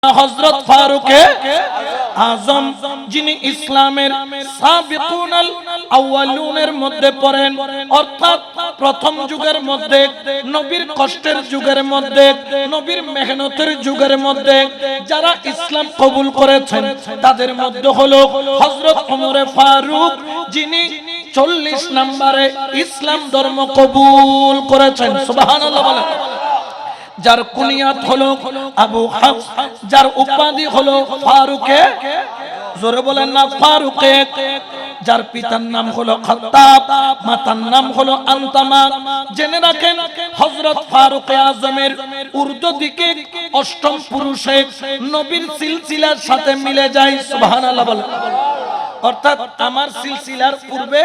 হযরত ফারুকে আজম যিনি ইসলামের সাবিকুনাল আউয়ালুনের মধ্যে পড়েন, অর্থাৎ প্রথম যুগের মধ্যে, নবীর কষ্টের যুগের মধ্যে, নবীর মেহনতের যুগের মধ্যে যারা ইসলাম কবুল করেছেন তাদের মধ্যে হলো হযরত ওমর ফারুক, যিনি 40 নম্বরে ইসলাম ধর্ম কবুল করেছেন। সুবহানাল্লাহ বলেন। যার কুনিয়াত হলো আবু হাফস, যার উপাধি হলো ফারুকে, জোরে বলেন না ফারুকে, যার পিতার নাম হলো খাত্তাব, মাতার নাম হলো আনতামা। জেনে রাখেন হযরত ফারুকে আজমের উর্দু দিকে অষ্টম পুরুষে নবীর সিলসিলার সাথে মিলে যায়। সুবহানাল্লাহ বলেন। অর্থাৎ আমার সিলসিলার পূর্বে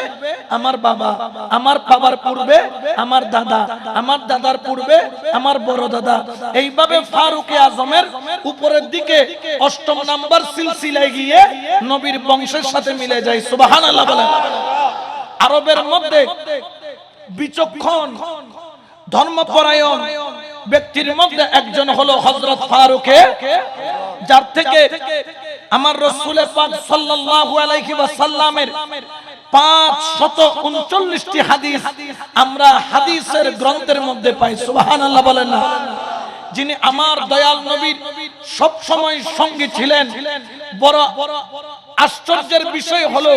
আমার বাবা, আমার বাবার পূর্বে আমার দাদা, আমার দাদার পূর্বে আমার বড় দাদা, এইভাবে ফারুকে আজমের উপরের দিকে অষ্টম নাম্বার সিলসিলায় গিয়ে নবীর বংশের সাথে মিলে যায়। সুবহানাল্লাহ বলেন। আরবের মধ্যে বিচক্ষণ ধর্মপরায়ণ ব্যক্তির মধ্যে একজন হলো হযরত ফারুকে, যার থেকে আমার রাসূল পাক সাল্লাল্লাহু আলাইহি ওয়াসাল্লামের 539টি হাদিস আমরা হাদিসের গ্রন্থের মধ্যে পাই। সুবহানাল্লাহ বলেন না। যিনি আমার দয়াল নবীর সব সময় সঙ্গী ছিলেন। বড় আশ্চর্যের বিষয় হলো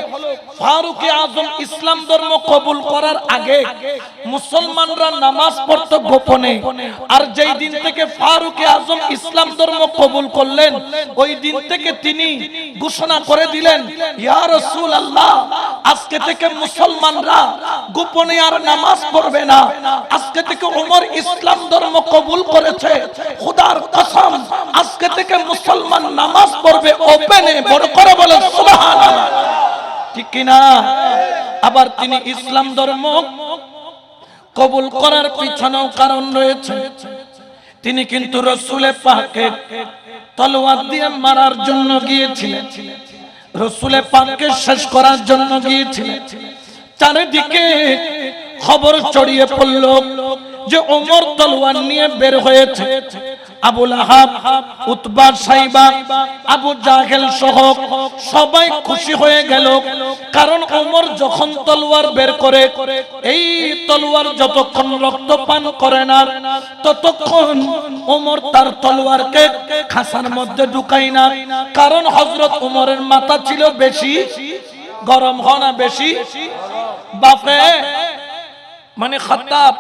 ফারুকে আজম ইসলাম ধর্ম কবুল করার আগে মুসলমানরা নামাজ পড়তো গোপনে, আর যেই দিন থেকে ফারুকে আজম ইসলাম ধর্ম কবুল করলেন ওই দিন থেকে তিনি ঘোষণা করে দিলেন, ইয়া রাসূলুল্লাহ, আজকে থেকে মুসলমানরা গোপনে আর নামাজ পড়বে না। আজকে থেকে ওমর ইসলাম ধর্ম কবুল করেছে, খোদার কসম আজকে থেকে মুসলমান নামাজ পড়বে ওপেনে। বড় করে বলেন সুবহানাল্লাহ, ঠিক কি না? আবার তিনি ইসলাম ধর্ম কবুল করার পিছনেও কারণ রয়েছে। তিনি কিন্তু রাসূল পাককে তলোয়ার দিয়ে মারার জন্য গিয়েছিলেন, রাসূল পাককে শেষ করার জন্য গিয়েছিলেন। চারিদিকে খবর ছড়িয়ে পড়ল যে ওমর তলোয়ার নিয়ে বের হয়েছে। আবু লাহাব, উতবা, সাইবা, আবু জাহেল সহ সবাই খুশি হয়ে গেল, কারণ ওমর যখন তলোয়ার বের করে এই তলোয়ার যতক্ষণ রক্ত পান করে না ততক্ষণ ওমর তার তলোয়ারকে খাসার মধ্যে ঢুকায় না। কারণ হযরত ওমরের মাথা ছিল বেশি গরম, হয় না বেশি বাপে, মানে খাত্তাব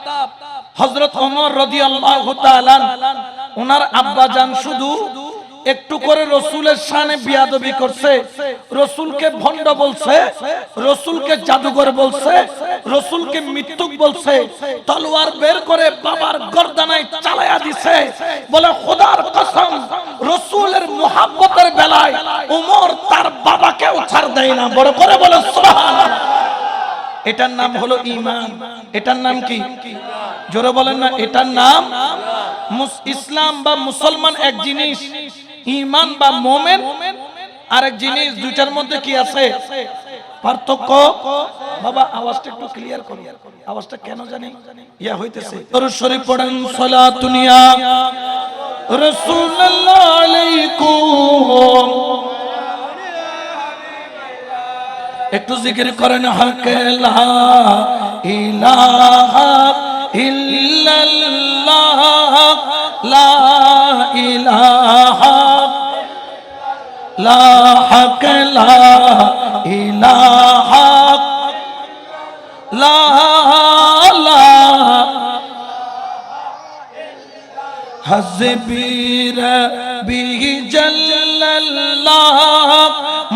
হযরত ওমর রাদিয়াল্লাহু তাআলা ওনার আব্বাজান শুধু একটু করে রাসূলের শানে বিয়াদবি করছে, রাসূলকে ভণ্ড বলছে, রাসূলকে জাদুঘর বলছে, রাসূলকে মিথ্যুক বলছে, তলোয়ার বের করে বাবার গর্দানায় চালায়া দিছে। বলে খোদার কসম রাসূলের মুহাব্বতের বেলায় ওমর তার বাবাকেও ছাড় দেয় না। বড় করে বলে সুবহানাল্লাহ। এটার নাম হলো ঈমান। এটার নাম কি? জোরে বলেন না। এটার নাম ইসলাম বা মুসলমান এক জিনিস, ঈমান বা মুমিন আরেক জিনিস। দুইটার মধ্যে কি আছে পার্থক্য? বাবা আওয়াজটা একটু ক্লিয়ার করুন, আওয়াজটা কেন জানি ইয়া হইতেছে। দরুদ শরীফ পড়েন, সালাতুন ইয়া রাসূলুল্লাহ আলাইকুম। একটু জিকির করেন, হক লা ইলাহা ইল্লাল্লাহ, লা ইলাহা, লা হক লা ইলাহা, লা লা হাসবি রব্বি জাল্লাল্লাহ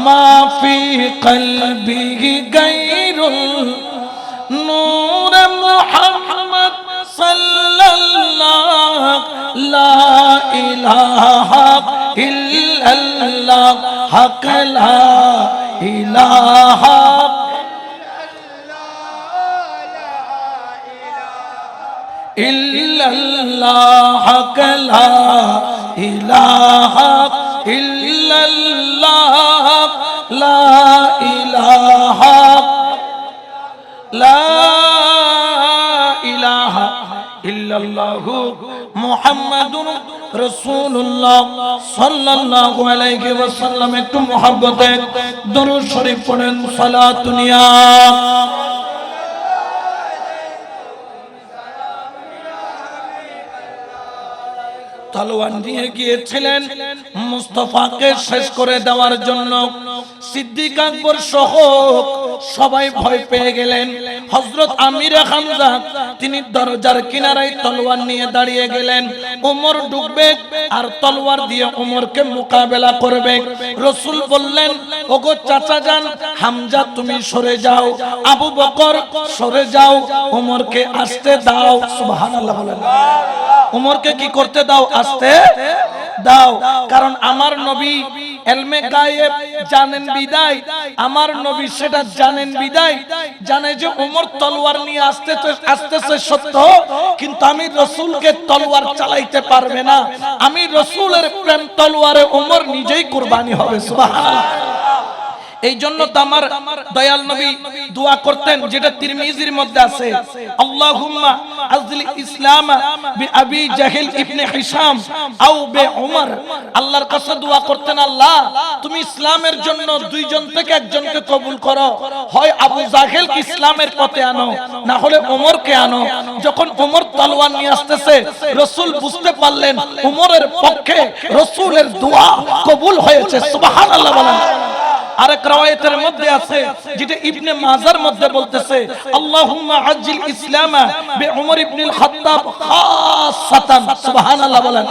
মা ফি কলবি গায়রুল নূর মুহাম্মদ সাল্লাল্লাহ, লা ইলাহা ইল্লাল্লাহ, হক লা ইলাহা ইল্লাল্লাহ, হক লা ইলাহা ইল্লাল্লাহ, লা ইলাহা, লা ইলাহা ইল্লাল্লাহু মুহাম্মাদুর রাসূলুল্লাহ সাল্লাল্লাহু আলাইহি ওয়াসাল্লাম একটু মুহাব্বতে দরুদ শরীফ পড়েন সালাতুন ইয়া তলোয়ার নিয়ে গিয়েছিলেন মুস্তাফাকে শেষ করে দেওয়ার জন্য। সিদ্দিক আকবর সহ সবাই ভয় পেয়ে গেলেন। হযরত আমির হামজা তিনি দরজার কিনারায় তলোয়ার নিয়ে দাঁড়িয়ে গেলেন। ওমর ঢুকবে আর তলোয়ার দিয়ে ওমরকে মোকাবেলা করবে। রাসূল বললেন, ওগো চাচা যান হামজা তুমি সরে যাও, আবু বকর সরে যাও, ওমরকে আসতে দাও। সুবহানাল্লাহ বলেন। ওমরকে কি করতে দাও? আসতে দাও। কারণ আমার নবী ইলমে গায়েব জানেন বিদায়, আমার নবী সেটা জানেন বিদায় জানে যে ওমর তলোয়ার নিয়ে আসতেছে সত্য, কিন্তু আমি রাসূলকে তলোয়ার চালাইতে পারবে না। আমি রাসূলের প্রেম তলোয়ারে ওমর নিজেই কুরবানি হবে। সুবহানাল্লাহ। এই জন্য তো আমার দয়াল নবী দোয়া করতেন, যেটা তিরমিজির মধ্যে আছে, আল্লাহুম্মা আযলি ইসলাম বিআবি জাহিল ইবনে হিশাম আও বে উমর। আল্লাহর কাছে দোয়া করতেন, আল্লাহ তুমি ইসলামের জন্য দুইজন থেকে একজনকে কবুল করো, হয় আবু জাহেলকে ইসলামের পথে আনো, না হলে ওমরকে আনো। যখন ওমর তলোয়ার নিয়ে আসতেছে রাসূল বুঝতে পারলেন ওমরের পক্ষে রাসূলের দোয়া কবুল হয়েছে। সুবহানাল্লাহ বলেন। আরেক রাওয়ায়াতের মধ্যে আছে, যেটা ইবনে মাজার মধ্যে বলতেছে, আল্লাহুম্মা আজ্জিল ইসলামা বি উমর ইবনুল খাত্তাব খাসাতান। সুবহানাল্লাহ বলেন।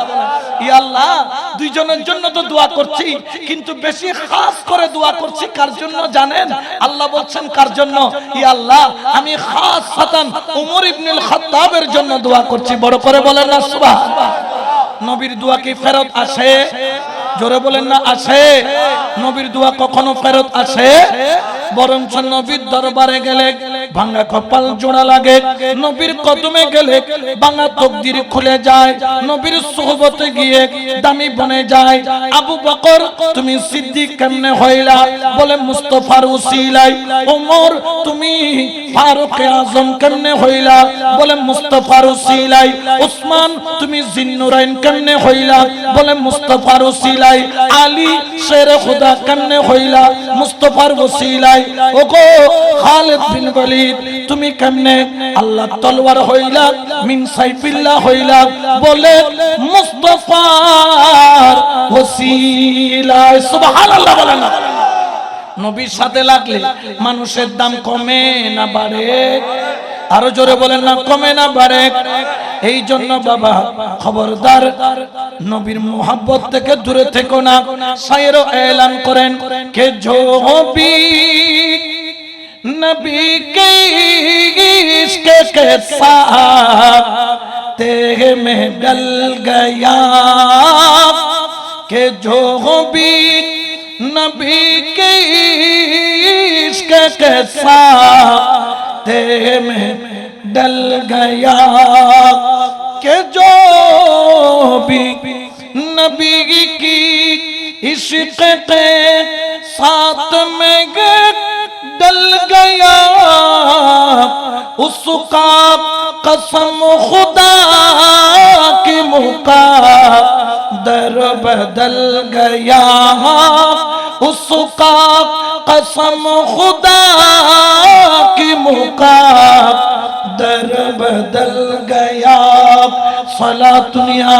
ইয়া আল্লাহ দুইজনের জন্য তো দোয়া করছি, কিন্তু বেশি খাস করে দোয়া করছি কার জন্য জানেন? আল্লাহ বলছেন কার জন্য? ইয়া আল্লাহ আমি খাসাতান উমর ইবনুল খাত্তাবের জন্য দোয়া করছি। বড় করে বলেন না সুবহানাল্লাহ। নবীর দোয়া কি ফেরত আসে? জোরে বলেন না আসে? নবীর দোয়া কখনো ফেরত আসে? বরং নবীর দরবারে গেলে ভাঙা কপাল জোড়া লাগে, নবীর কদমে গেলে ভাঙা তকদির খুলে যায়, নবীর সুহবতে গিয়ে দামি বনে যায়। আবু বকর তুমি সিদ্দিক কেমনে হইলা? বলে মুস্তাফার উসিলাই। ওমর তুমি ফারুক আজম কেমনে হইলা? বলে মুস্তাফার উসিলাই। উসমান তুমি জিন্নুরাইন কেমনে হইলা? বলে মুস্তাফার উসিলাই। আলী শেরে খুদা কেমনে হইলা? মুস্তাফার উসিলাই। ওগো খালিদ বিন ওয়ালিদ তুমি কেমনে? আল্লাহ তলোয়ার হইলা, মিন সাইফিল্লাহ হইলা, বলে মুস্তাফার ওসিলা। সুবহানাল্লাহ বলেন। নবীর সাথে লাগলে মানুষের দাম কমে না বাড়ে? আরো জোরে বলেন না কমে না বাড়ে? এই জন্য বাবা খবরদার নবীর মোহাব্বত থেকে দূরে থেকো না। শায়েরও এলান করেন কে जो भी नबी के इश्क के साथ तेरे में डल गया, के जो भी नबी के इश्क के साथ तेरे में डल गया, के जो भी नबी की इश्क के साथ में डल गया, उसका कसम खुदा की मुक़द्दर बदल गया, उसका कसम खुदा की मुक़द्दर बदल गया। सलातुनिया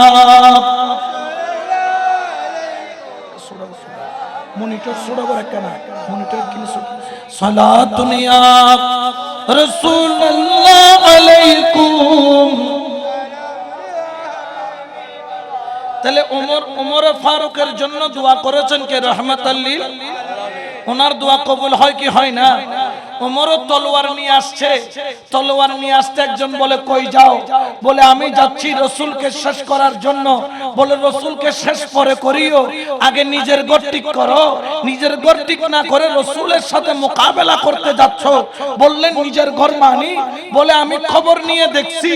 मॉनिटर सोड़ा बड़ा करना मॉनिटर किन सलातुनिया रसूलुल्लाह अलैकुम। তাহলে ওমর ফারুকের জন্য দোয়া করেছেন কে? রাহমাতাল লিল। ওনার দোয়া কবুল হয় কি হয় না? ওমরও তলোয়ার নিয়ে আসছে, তলোয়ার নিয়ে আসতে একজন বলে কই যাও? বলে আমি যাচ্ছি রাসূলকে শেষ করার জন্য। বলে রাসূলকে শেষ পরে করিও, আগে নিজের ঘর ঠিক করো। নিজের ঘর ঠিক না করে রাসূলের সাথে মোকাবেলা করতে যাচ্ছ। বললেন নিজের ঘর মানি? বলে আমি খবর নিয়ে দেখছি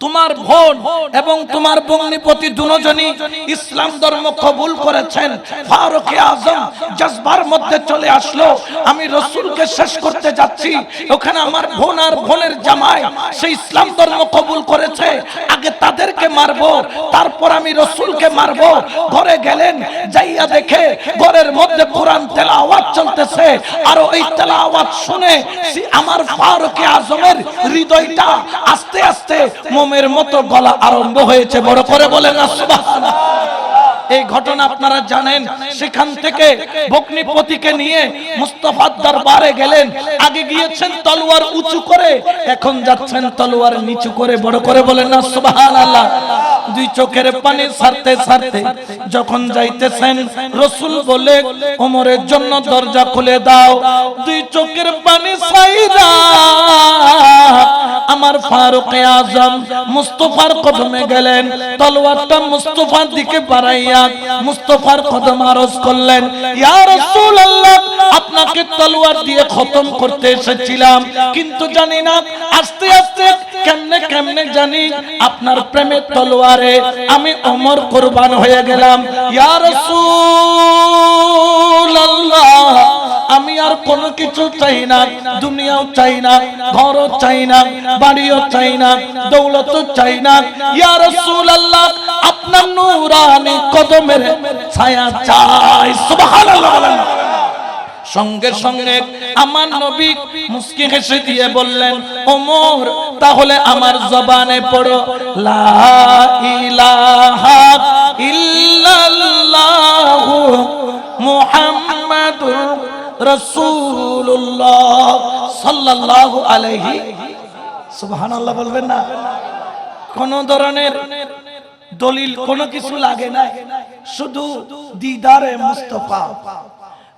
তোমার বোন এবং তোমার ভগ্নিপতি দুজনই ইসলাম ধর্ম কবুল করেছেন। ফারুক আজম জজবার মধ্যে চলে আসলো, আমি রাসূলকে শেষ করতে যাচ্ছি, ওখানে আমার বোন আর বোনের জামাই সে ইসলাম ধর্ম কবুল করেছে, আগে তাদেরকে মারবো তারপর আমি রাসূলকে মারবো। ঘরে গেলেন, যাইয়া দেখে ঘরের মধ্যে কোরআন তেলাওয়াত চলতেছে, আর ওই তেলাওয়াত শুনে আমার ফারুক আজমের হৃদয়টা আস্তে আস্তে মোমের মতো গলা আরম্ভ হয়েছে। বড় করে বলেন না সুবহানাল্লাহ। এই ঘটনা আপনারা জানেন। সেখান থেকে ভগ্নিপতিকে নিয়ে মুস্তাফার দরবারে গেলেন। আগে গিয়েছেন তলোয়ার উঁচু করে, এখন যাচ্ছেন তলোয়ার নিচু করে। বড় করে বলেন না সুবহানাল্লাহ। দুই চোখের পানি ছাড়তে ছাড়তে যখন যাইতেছেন, রাসূল বলে ওমরের জন্য দরজা খুলে দাও। দুই চোখের পানি ছাইরা আমার ফারুক আজম মুস্তাফার কদমে গেলেন, তলোয়ারটা মুস্তাফার দিকে বাড়াইয়া মুস্তাফার কদমে আরজ করলেন, ইয়া রাসূলুল্লাহ, আপনাকে তলোয়ার দিয়ে খতম করতে এসেছিলাম, কিন্তু জানি না আস্তে আস্তে কেমনে কেমনে জানি আপনার প্রেমের তলোয়ারে আমি ওমর কুরবান হয়ে গেলাম। ইয়া রাসূলুল্লাহ, আমি আর কোনো কিছু চাই না, দুনিয়াও চাই না, ঘরও চাই না, বাড়িও চাই না, দৌলতও চাই না। ইয়া রাসূলুল্লাহ, আপনার নূরানি কদমের ছায়া চাই। সুবহানাল্লাহ বলেন। সঙ্গে সঙ্গে আমার নবী মুস্কি হেসে দিয়ে বললেন, ওমর, তাহলে আমার জবানে পড়ো লা ইলাহা ইল্লাল্লাহু মুহাম্মাদুর রাসূলুল্লাহ সাল্লাল্লাহু আলাইহি। সুবহানাল্লাহ বলবেন না? কোন ধরনের দলিল কোনো কিছু লাগে না, শুধু দিদারে মুস্তাফা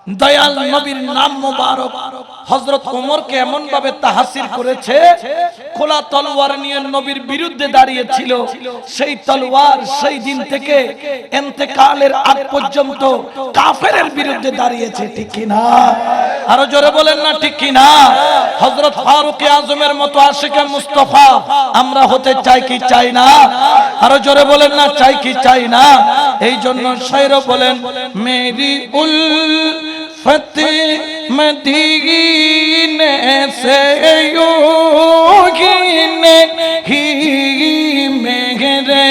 দয়াল নবীর নাম মোবারক হযরত ওমরকে এমন ভাবে তাহসির করেছে, খোলা তলোয়ার নিয়ে নবীর বিরুদ্ধে দাঁড়িয়েছিল, সেই তলোয়ার সেই দিন থেকে ইন্তেকালের আগ পর্যন্ত কাফেরের বিরুদ্ধে দাঁড়িয়েছে। ঠিক কি না? আরো জোরে বলেন না ঠিক কি না? হযরত ফারুক আজমের মতো আশিকে মুস্তাফা আমরা হতে চাই কি চাই না? আরো জোরে বলেন না চাই কি চাই না? এই জন্য শায়র বলেন, মেরি উল फतेह मदीने से योगी ने ही मेरे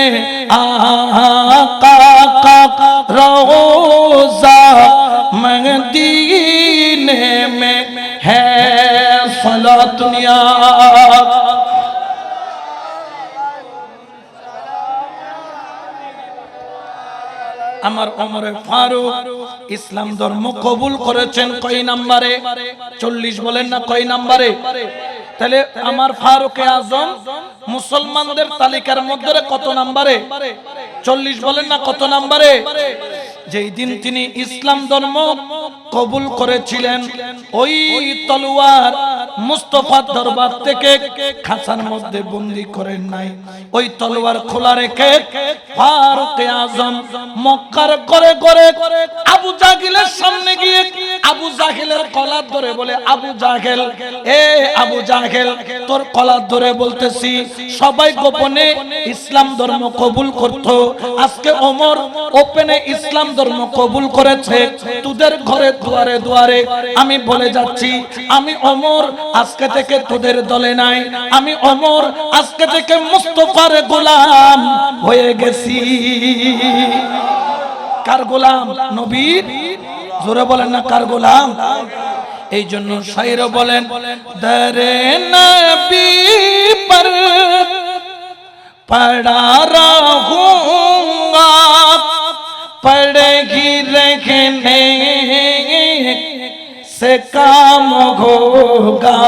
आका का रोज़ा मदीने में है सलात दुनिया। আমার ওমর ফারুক ইসলাম ধর্ম কবুল করেছেন কয় নম্বরে? 40 বলেন না কয় নম্বরে? তাহলে আমার ফারুক আজম মুসলমানদের তালিকার মধ্যে কত নম্বরে? 40 বলেন না কত নম্বরে? যেই দিন তিনি ইসলাম ধর্ম কবুল করেছিলেন, ওই তলোয়ার মুস্তাফার দরবার থেকে খাঁচার মধ্যে বন্দী করেন নাই, ওই তলোয়ার খোলা রেখে ফারুক আজম মক্কার করে করে আবু জাহেলের সামনে গিয়ে আবু জাহেলের কলার ধরে বলে, আবু জাহেল, এ আবু জাহেল, তোর কলার ধরে বলতেছি, সবাই গোপনে ইসলাম ধর্ম কবুল করত, আজকে ওমর ওপেনে ইসলাম ধর্ম কবুল করেছে, তোদের ঘরে দুয়ারে দুয়ারে আমি বলে যাচ্ছি, আমি ওমর আজকে থেকে তোদের দলে নাই, আমি ওমর আজকে থেকে মুস্তাফার গোলাম হয়ে গেছি। কার গোলাম? নবীর। জোরে বলেন না কার গোলাম? এই জন্য শায়র বলেন, দরে নবী पर पड़ा रहूंगा, पड़ेगी रखने से काम होगा,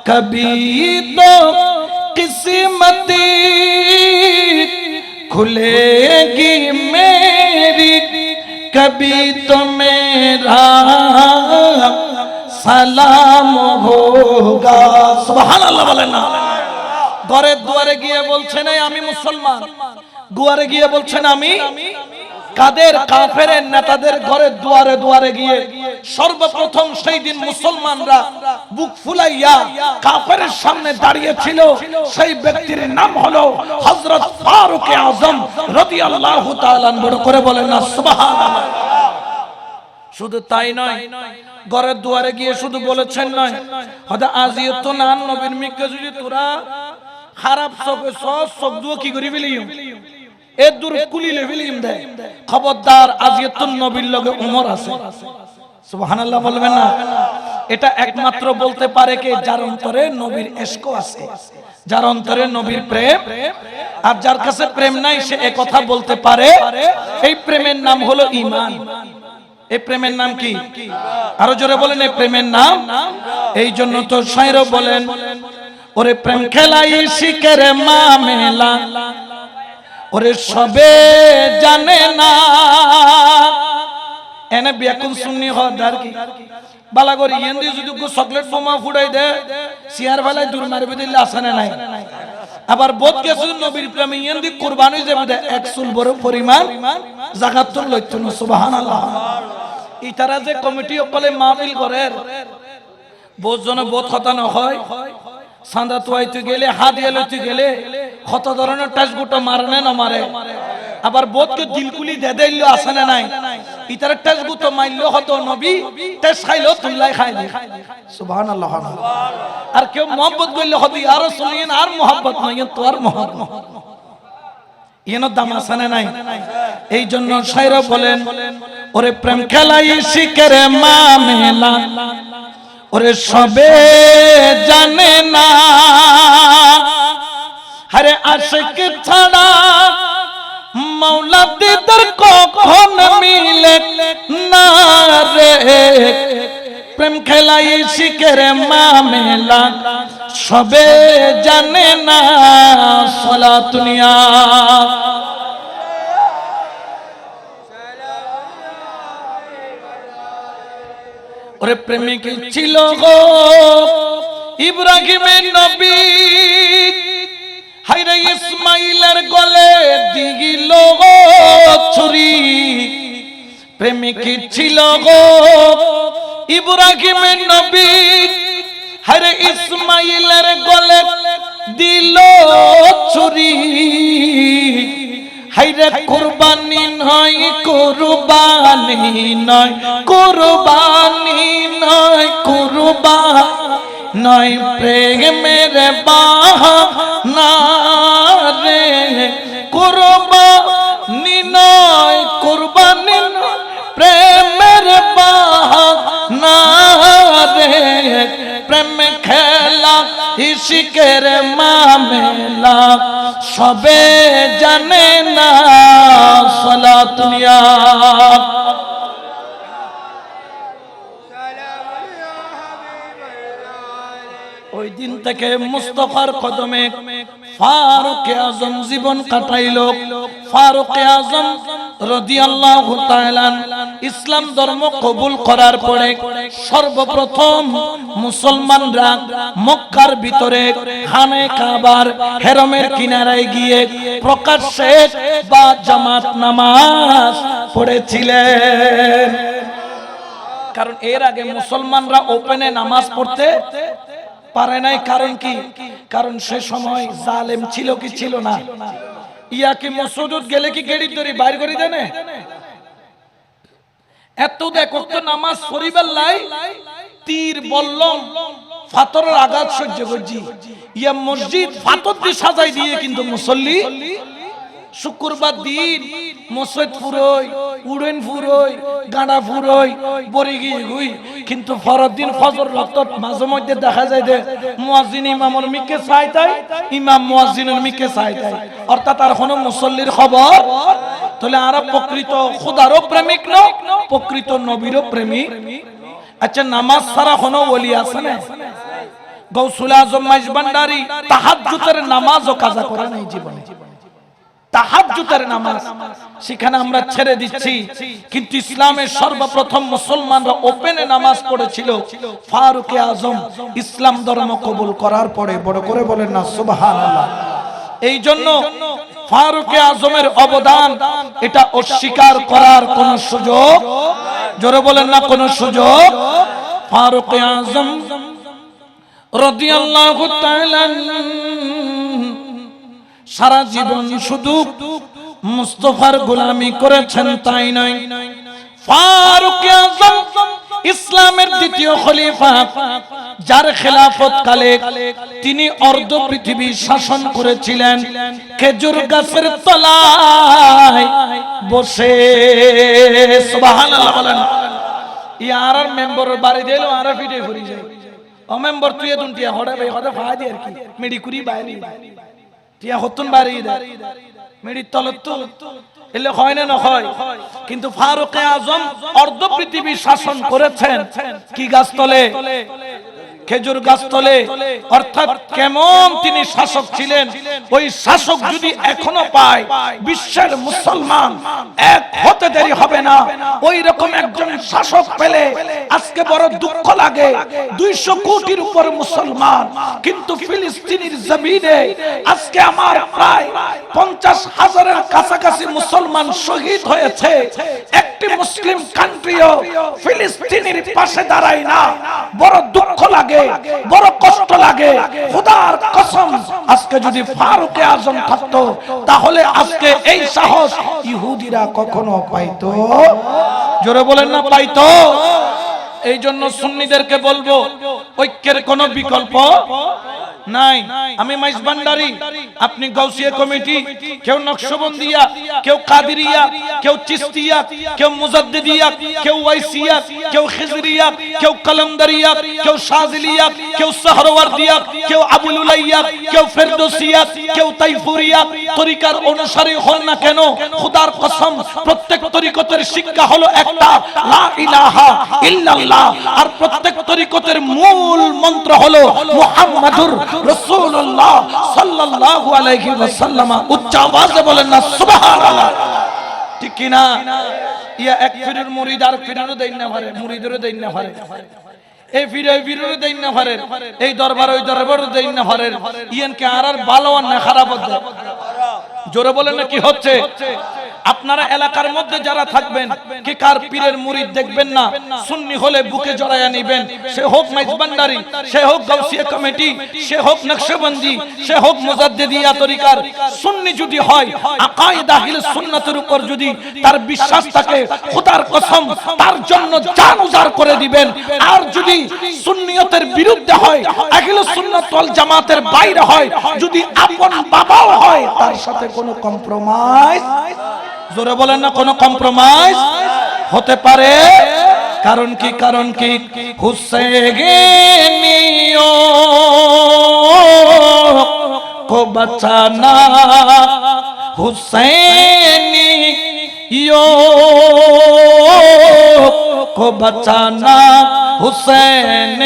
कभी तो किस्मती खुलेगी मेरी, कभी तो मेरा সালাম হোগা। সুবহানাল্লাহ বলেন না? ঘরে দুয়ারে গিয়ে বলছেন আমি মুসলমান, দুয়ারে গিয়ে বলছেন আমি কাদের কাফেরের নেতাদের ঘরে দুয়ারে দুয়ারে গিয়ে সর্বপ্রথম সেই দিন মুসলমানরা বুক ফুলাইয়া কাফেরের সামনে দাঁড়িয়েছিল। সেই ব্যক্তির নাম হলো হযরত ফারুক আযম রাদিয়াল্লাহু তাআলা। বড় করে বলেন না সুবহানাল্লাহ। শুধু তাই নয়, ঘরের দুয়ারে গিয়ে শুধু বলেছেন নয়, হয়তো আজিয়ত না নবীর মিকে যদি তোরা খারাপ চোখে সব দুয়া কি করি ফেলিম এ দূর কুলিলে ফেলিম দেয়, খবরদার আজিয়ত নবীর লগে উমর আছে। সুবহানাল্লাহ বলবেন না? এটা একমাত্র বলতে পারে কে? যার অন্তরে নবীর ইশক আছে, যার অন্তরে নবীর প্রেম। আর যার কাছে প্রেম নাই সে এই কথা বলতে পারে। এই প্রেমের নাম হলো ঈমান। এই প্রেমের নাম কি? আরো জোরে বলেন, এই প্রেমের নাম। এই জন্য তো শায়র বলেন, ওরে প্রেম খেলাই শিখের মামেলা, ওরে সবে জানে না। এনে বিয়াকুল সুন্নি হদার কি বালাগর ইয়েন্দি যদি চকলেট বোমা ফুটাই দে সিয়ার বেলায় দূর মারবে দিলে আসানে নাই। আবার বোধ কিছু নবীর প্রেমে ইয়েন্দি কুরবানি যাবে দে এক চুল বড় পরিমাণ জাকাত তো লইতো না। সুবহানাল্লাহ। ইতারা যে কমিটি অকলে মাহফিল করে বহুত জনে বহুত কথা নহয়, চাঁদা তুয়াইতে গেলে হাদিয়া লইতে গেলে কত ধরনের টাচ গুটো মারনে না মারে। আবার বোধকে দিলকুলি দে দিল আছে না নাই, ইতার টাচ গুটো মাইলো হতো নবী টাচ খাইলো তুল্লাই খাই দে। সুবহানাল্লাহ। আর কেউ মোহাম্মত কইলে হতো ইয়া রাসূলুল্লাহ, আর মোহাম্মত নয় তোর মোহাম্মত, এনো দাম আছে না নাই। এই জন্য শায়র বলেন, ওরে প্রেম খেলাই শিখের মামেলা, ওরে সবে জানে না। আরে আশিক ছাড়া মাওলা দিদার কখন মিলে না রে। প্রেম খেলাই শিখের মামেলা, সবে জানে না। সালাতুনিয়া ওরে প্রেমিক ছিল গো ইব্রাহিমের নবী, হায়রে ইসমাইলের গলে দিল ছুরি। প্রেমিক ছিল গো ইব্রাহিমের নবী, হায়রে ইসমাইলের গলে দিল ছুরি। হায়রে কুরবানি নয়, কুরবানি নয়, কুরবানি নয়, কুরবানি নয়, প্রেমের বাহানা রে। কুরবানি নয়, কুরবানি নয়, প্রেমের বাহানা রে। প্রেম খেলা ইশকের মামেলা, সবে জানে না। সালাতুনিয়া ওই দিন থেকে মুস্তাফার কদমে ফারুক আযম জীবন কাটাইল। ফারুক আযম রাদিয়াল্লাহু তাআলা ইসলাম ধর্ম কবুল করার পরে সর্বপ্রথম মুসলমানরা মক্কার ভিতরে খানে কাবার হেরমের কিনারায় গিয়ে প্রকাশ্যে বা জামাত নামাজ পড়েছিলেন। কারণ এর আগে মুসলমানরা ওপেনে নামাজ পড়তে পারে নাই। কারণ কি? কারণ সে সময় জালেম ছিল কি ছিল না? ইয়া কি মসজিদ গেলে কি গেড়ি ধরে বাইর করে দেনে? এত দেখো তো নামাজ পড়িবার লাই তীর বল্লম পাথরের আঘাত সহ্য করছি। ইয়া মসজিদ পাথর দিয়ে সাজাই দিয়ে কিন্তু মুসল্লি শুক্রবার দিন মসজিদ ফুরোই, উড়েন ফুরোই, গাঁড়া ফুরোই, বড়ি গিয়ে গুই। কিন্তু পরের দিন ফজর রক্ত মাঝে মধ্যে দেখা যায় যে মুয়াজ্জিন ইমামের মিকে চাই তাই, ইমাম মুয়াজ্জিনের মিকে চাই তাই, অর্থাৎ আর কোনো মুসল্লির খবর। তাহলে আর প্রকৃত খোদারও প্রেমিক ন, প্রকৃত নবীরও প্রেমিক। আচ্ছা, নামাজ ছাড়া কোনো ওলি আছে না? গৌসুল আজম মাইজ ভান্ডারী তাহাজ্জুদের নামাজও কাজা করে নাই জীবনে। তাহাজ্জুদের নামাজ সেখানে আমরা ছেড়ে দিচ্ছি। কিন্তু ইসলামের সর্বপ্রথম মুসলমানরা ওপেনে নামাজ পড়েছিল ফারুক আযম ইসলাম ধর্ম কবুল করার পরে। বড় করে বলেন না সুবহানাল্লাহ। এই জন্য ফারুকে আজমের অবদান এটা অস্বীকার করার কোন সুযোগ, জোরে বলেন না কোন সুযোগ। ফারুকে আজম রাদিয়াল্লাহু তাআলা সারা জীবন শুধু মুস্তাফার গোলামি করেছেন তাই নয়, ফারুকে আজম ইসলামের দ্বিতীয় খলিফা, যার খেলাফত কালে তিনি অর্ধ পৃথিবী শাসন করেছিলেন খেজুর গাছের তলায় বসে। সুবহানাল্লাহ বলেন। ইয়ার মেম্বার বাড়ি দিল আর ফিটে ঘুরি যায় ও মেম্বার তুই এদুন টিয়া হড়ে ভাই হড়ে ফাদি আর কি মিডি কুরি বাইরে টিয়া হতুন বাড়ি দেয় মিডি তলত এলে হয় না না হয়। কিন্তু ফারুকে আজম অর্ধ পৃথিবী শাসন করেছেন কি গাছ তলে? খেজুর গাছ তলে। অর্থাৎ কেমন তিনি শাসক ছিলেন, ওই শাসক যদি এখনো পায় বিশ্বের মুসলমান এক হতে দেরি হবে না। ওই রকম একজন শাসক পেলে আজকে বড় দুঃখ লাগে। 200 কোটির উপর মুসলমান, কিন্তু ফিলিস্তিনের জমিনে আজকে আমার প্রায় 50,000-এর কাছাকাছি মুসলমান শহীদ হয়েছে। একটি মুসলিম কান্ট্রিও ফিলিস্তিনের পাশে দাঁড়ায় না। বড় দুঃখ লাগে, বড় কষ্ট লাগে। খোদার কসম, আজকে যদি ফারুকে আজম থাকতো তাহলে আজকে এই সাহস ইহুদিরা কখনো পাইতো? জোরে বলেন না পাইতো? এই জন্য সুন্নিদেরকে বলবো ঐক্যের কোনো বিকল্প নাই। আমি মাইজ ভান্ডারী, আপনি গাউসিয়া কমিটি, কেউ নকশবন্দিয়া, কেউ কাদেরিয়া, কেউ চিশতিয়া, কেউ মুজাদ্দিদিয়া, কেউ ওয়াইসিয়া, কেউ খিজরিয়া, কেউ কলমদারিয়া, কেউ শাযিলিয়া, কেউ সাহরওয়ার্দিয়া, কেউ আবুল উলাইয়া, কেউ ফেরদৌসিয়া, কেউ তাইফুরিয়া, তরিকার অনুসারী হন না কেন, খোদার কসম প্রত্যেক তরিকতের শিক্ষা হলো একটা, লা ইলাহা ইল্লাল্লাহ। আর প্রত্যেক তরিকতের মূল মন্ত্র হলো মুহাম্মাদুর রাসূলুল্লাহ সাল্লাল্লাহু আলাইহি ওয়াসাল্লাম। উচ্চ আওয়াজে বলেন না সুবহানাল্লাহ, ঠিক কি না? ইয়া এক পীরের মুরিদ আর পীরেরও দেন না পারে, মুরিদেরও দেন না পারে, এই পীর ওই পীরেরও দেন না পারে, এই দরবার ওই দরবারও দেন না পারে। ইয়ানকে আর ভালো আর না খারাপ হচ্ছে? জোরে বলেন না কি হচ্ছে? আপনারা এলাকার মধ্যে যারা থাকবেন, কি কার পীরের মুরিদ দেখবেন না, সুন্নি হলে বুকে জড়ায়া নেবেন। সে হোক মাইজ ভান্ডারী, সে হোক গাউসিয়া কমিটি, সে হোক নকশবন্দি, সে হোক মুজাদ্দিদিয়া তরিকার, সুন্নি যদি হয়, আকায়েদ আহলে সুন্নাতের উপর যদি তার বিশ্বাস থাকে, খোদার কসম তার জন্য জান উজাড় করে দিবেন। আর যদি সুন্নিয়তের বিরুদ্ধে হয়, আহলে সুন্নাত ওয়াল জামাতের বাইরে হয়, যদি আপন বাবাও হয়, তার সাথে কোনো কম্প্রোমাইজ, জোরে বলেন না কোনো কম্প্রোমাইজ হতে পারে? কারণ কি? কারণ কি? হুসैनियों को बचाना, हुसैनियों को बचाना हुसैन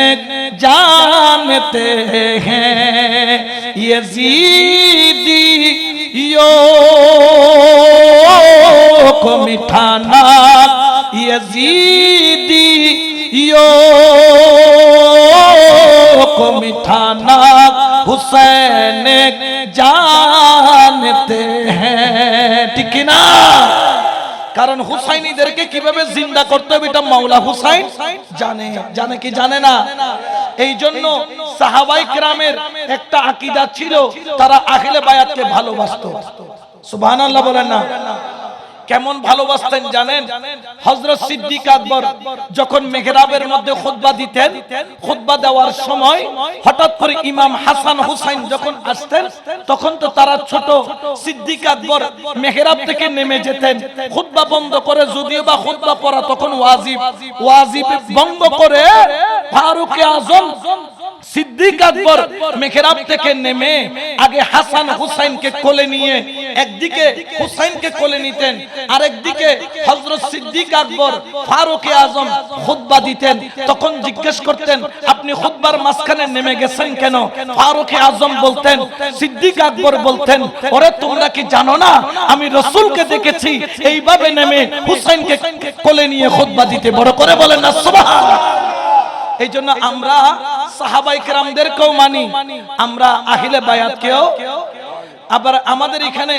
जानते हैं, यजीदियों को मिठाना यजीदियों को मिठाना हुसैन जानते हैं, ठीक ना? কারণ হুসাইনীদেরকে কিভাবে জিন্দা করতে হবে এটা মাওলা হুসাইন জানে। জানে কি জানে না? এই জন্য সাহাবায়ে কেরামের একটা আকীদা ছিল, তারা আহলে বায়াতকে ভালোবাসতো। সুবহানাল্লাহ বলেন না? কেমন ভালোবাসতেন জানেন? হযরত সিদ্দিক আকবর যখন মেহরাবের মধ্যে খুতবা দিতেন, খুতবা দেওয়ার সময় হঠাৎ করে ইমাম হাসান হুসাইন যখন আসতেন, তখন তো তারা ছোট। সিদ্দিক আকবর মেহরাব থেকে নেমে যেতেন, খুতবা বন্ধ করে, যদিও বা খুতবা পড়া তখন ওয়াজিব বন্ধ করে ফারুকে আজম সিদ্দিক আকবর মেহরাব থেকে নেমে আগে হাসান হুসাইনকে কোলে নিয়ে একদিকে হুসাইনকে কোলে নিতেন, আরেকদিকে হযরত সিদ্দিক আকবর ফারুকে আজম খুতবা দিতেন। তখন জিজ্ঞেস করতেন, আপনি খুতবার মাঝখানে নেমে গেছেন কেন? ফারুকে আজম বলতেন, সিদ্দিক আকবর বলতেন, ওরে তোমরা কি জানো না আমি রাসূলকে দেখেছি এইভাবে নেমে হুসাইনকে কোলে নিয়ে খুতবা দিতে। বড় করে বলেন না সুবহানাল্লাহ। এই জন্য আমরা সাহাবায়ে কেরামদেরকেও মানি, আমরা আহলে বায়াতকেও আবার আমাদের এখানে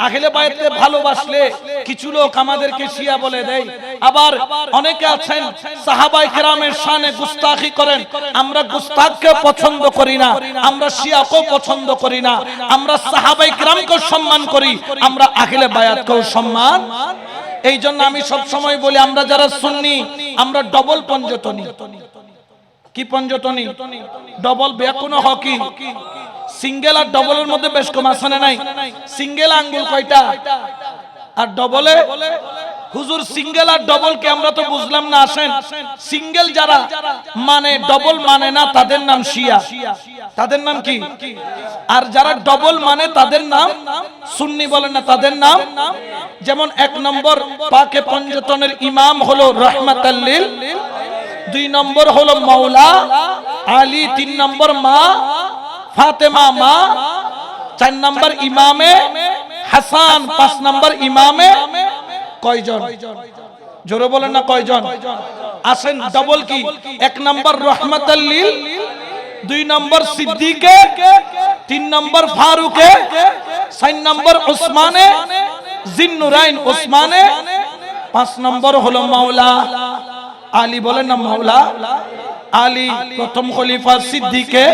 আহলে বায়াতকে ভালোবাসলে কিছু লোক আমাদেরকে শিয়া বলে দেয়, আবার অনেকে আছেন সাহাবায়ে কেরামের শানে গুস্তাখি করেন। আমরা গুস্তাখকে পছন্দ করি না, আমরা শিয়াকেও পছন্দ করি না, আমরা সাহাবায়ে কেরামকে সম্মান করি, আমরা আহলে বায়াতকেও সম্মান। এই জন্য আমি সব সময় বলি, আমরা যারা সুন্নি আমরা ডবল পঞ্জতনী। কি পঞ্জতনী? ডবল ব্যাকুন হকি। সিঙ্গেল আর ডবলের মধ্যে বেশ কম আছে না নাই? সিঙ্গেল আঙ্গুল কয়টা আর ডবলে? হুজুর সিঙ্গেল আর ডবল কে আমরা তো বুঝলাম না। আসেন, সিঙ্গেল যারা মানে ডবল মানে না তাদের নাম শিয়া। তাদের নাম কি? আর যারা ডবল মানে তাদের নাম সুন্নি বলেন না, তাদের নাম। যেমন 1 নম্বর পাকে পঞ্জতনের ইমাম হলো রাহমাতাল লিল, 2 নম্বর হলো মাওলা আলী, 3 নম্বর মা ফাতেমা মা, 4 নম্বর ইমামে হাসান, 5 নম্বর ইমামে কয়জন? জোরে বলেন না কয়জন? আসেন ডবল কি? 1 নম্বর রাহমাতাল লিল, 2 নম্বর সিদ্দিকে, 3 নম্বর ফারুকে, 4 নম্বর উসমানে জিন্নুরাইন উসমানে, 5 নম্বর হলো মাওলা আলী। বলেন না মাওলা আলী। প্রথম খলিফা সিদ্দিকে,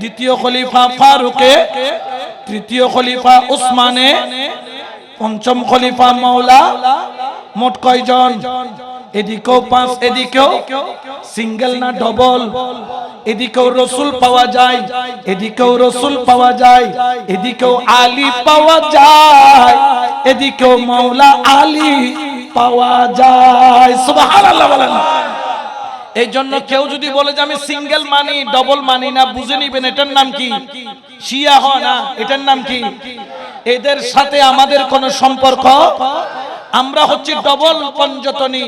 দ্বিতীয় খলিফা ফারুকে, তৃতীয় খলিফা উসমানে, পঞ্চম খলিফা মাওলা। মোট কয়জন? এদিকেও 5, এদিকেও সিঙ্গেল না ডবল। এদিকেও রসুল পাওয়া যায়, এদিকেও রসুল পাওয়া যায়, এদিকেও আলী পাওয়া যায়, এদিকেও মাওলা আলী পাওয়া যায়। সুবহানাল্লাহ বলেন। এই জন্য কেউ যদি বলে যে আমি সিঙ্গেল মানি ডবল মানি না, বুঝে নিবেন এটার নাম কি? শিয়া হয় না, এটার নাম কি? এদের সাথে আমাদের কোনো সম্পর্ক। আমরা হচ্ছে ডবল পঞ্জতনী।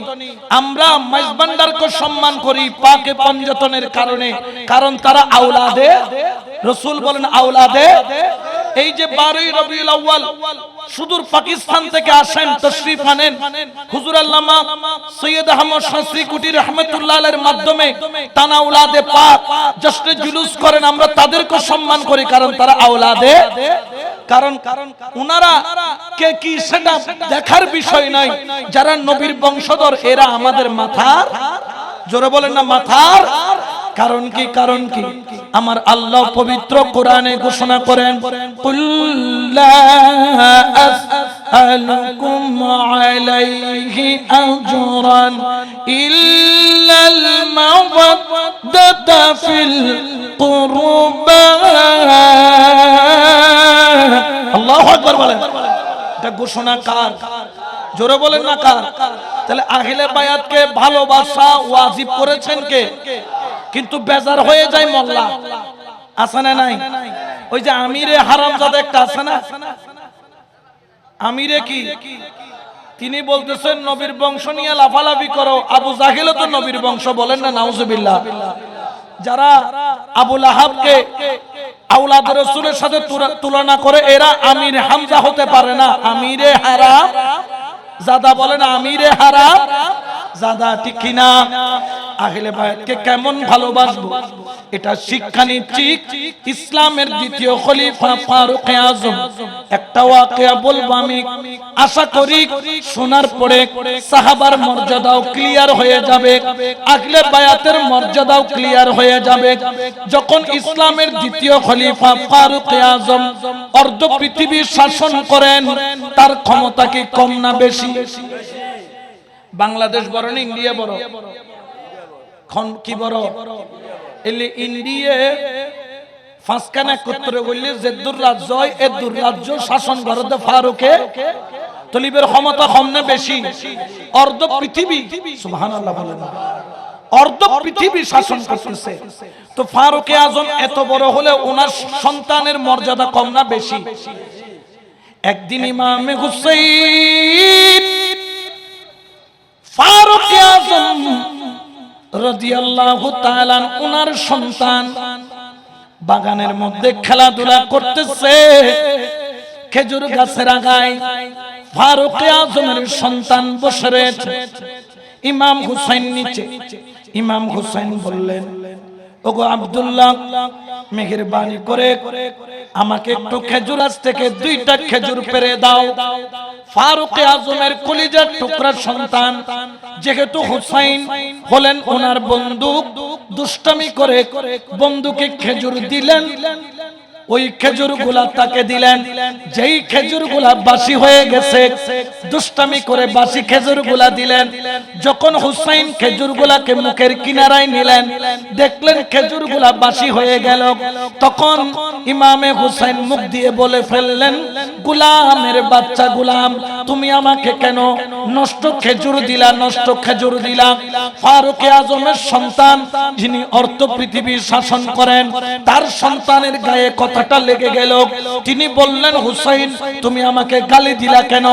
আমরা মাইজবান্ডারকে সম্মান করি পাকে পঞ্জতনের কারণে, কারণ তারা আওলাদে রাসূল। বলেন আওলাদে। এই যে 12ই রবিউল আউয়াল সুদূর পাকিস্তান থেকে আসেন, তশরিফ আনেন, হুজুর আল্লামা সৈয়দ আহমদ শাস্ত্রী কুটি রহমাতুল্লাহ আলাইহির মাধ্যমে তানা আওলাদে পাক জশ্নে জুলুস করেন। আমরা তাদেরকে সম্মান করি কারণ তারা আওলাদে। কারণ উনারা কে কি সেটা দেখার বিষয় নয়, যারা নবীর বংশধর এরা আমাদের মাথার। জোরে বলেন না মাথার। কারণ কি? কারণ কি? আমার আল্লাহ পবিত্র কোরআনে ঘোষণা করেন, কুল লা আসআলুকুম আলাইহি আজরান ইল্লাল মাওয়াদ্দাতা ফিল কুরবা। আল্লাহু আকবার বলেন। এটা ঘোষণা কার? জোরে বলেন না কার? তাহলে আহলে বায়াতকে ভালোবাসা ওয়াজিব করেছেন কে? কিন্তু বেজার হয়ে যায় মোল্লা। আছে না নাই? ওই যে আমিরে হারামজাদা একটা আছে না, আমিরে কি তিনি বলতেছেন নবীর বংশ নিয়ে লাফালাফি করো। আবু জাহেলও তো নবীর বংশ, বলেন না নাউজুবিল্লাহ। যারা আবু লাহাবকে আওলাদ রাসূলের সাথে তুলনা করে এরা আমির হামজা হতে পারে না। আমিরে হারাম জাদা, বলেন আমিরে হারাম জাদা, ঠিক কিনা? আহলে বায়াতকে কেমন ভালোবাসবো এটা শিক্ষা নিচ্ছি ইসলামের দ্বিতীয় খলিফা ফারুক আযম। একটা ওয়াকিয়া বলবো আমি, আশা করি শোনার পরে সাহাবার মর্যাদাও ক্লিয়ার হয়ে যাবে, আহলে বায়াতের মর্যাদাও ক্লিয়ার হয়ে যাবে। যখন ইসলামের দ্বিতীয় খলিফা ফারুক আযম অর্ধ পৃথিবী শাসন করেন, তার ক্ষমতা কি কম না বেশি? বাংলাদেশ বড় না ইন্ডিয়া বড়? কি বড়? এলে ইন্ডিয়া ফাঁসখানা একত্রে বললে যে দুর্রাজ্য হয়, এ দুর্রাজ্য শাসন করতে ফারুকে তলিবের ক্ষমতা কম না বেশি? অর্ধ পৃথিবী, সুবহানাল্লাহ বলেন, অর্ধ পৃথিবী শাসন করতেছে। তো ফারুক আযম এত বড় হলে ওনার সন্তানের মর্যাদা কম না বেশি? একদিন ইমামে হুসাইন ফারুক আযম রাদিয়াল্লাহু তাআলা ওনার সন্তান বাগানের মধ্যে খেলাধুলা করতেছে, খেজুর গাছের আগায় ফারুক আযমের সন্তান বসে রয়েছে, ইমাম হুসাইন নিচে। ইমাম হুসাইন বললেন, ওগো আব্দুল্লাহ, মেহেরবানি করে আমাকে একটু খেজুর গাছ থেকে 2টা খেজুর পেড়ে দাও। ফারুক আজমের কলিজার টুকরা সন্তান যেহেতু হুসাইন হলেন ওনার বন্ধু, দুষ্টামি করে বন্ধুকে খেজুর দিলেন। ওই খেজুরগুলা তাকে দিলেন, যেই খেজুরগুলা বাসি হয়ে গেছে, দুষ্টামি করে বাসি খেজুরগুলা দিলেন। যখন হুসাইন খেজুরগুলাকে মুখের কিনারায় নিলেন, দেখলেন খেজুরগুলা বাসি হয়ে গেল। তখন ইমামে হুসাইন মুখ দিয়ে বলে ফেললেন, গোলামের বাচ্চা গোলাম, তুমি আমাকে কেন নষ্ট খেজুর দিলা, নষ্ট খেজুর দিলা? ফারুক আজমের সন্তান, যিনি অর্ধ পৃথিবী শাসন করেন, তার সন্তানের গায়ে কথাটা লেগে গেল। তিনি বললেন, হুসাইন তুমি আমাকে গালি দিলা কেন?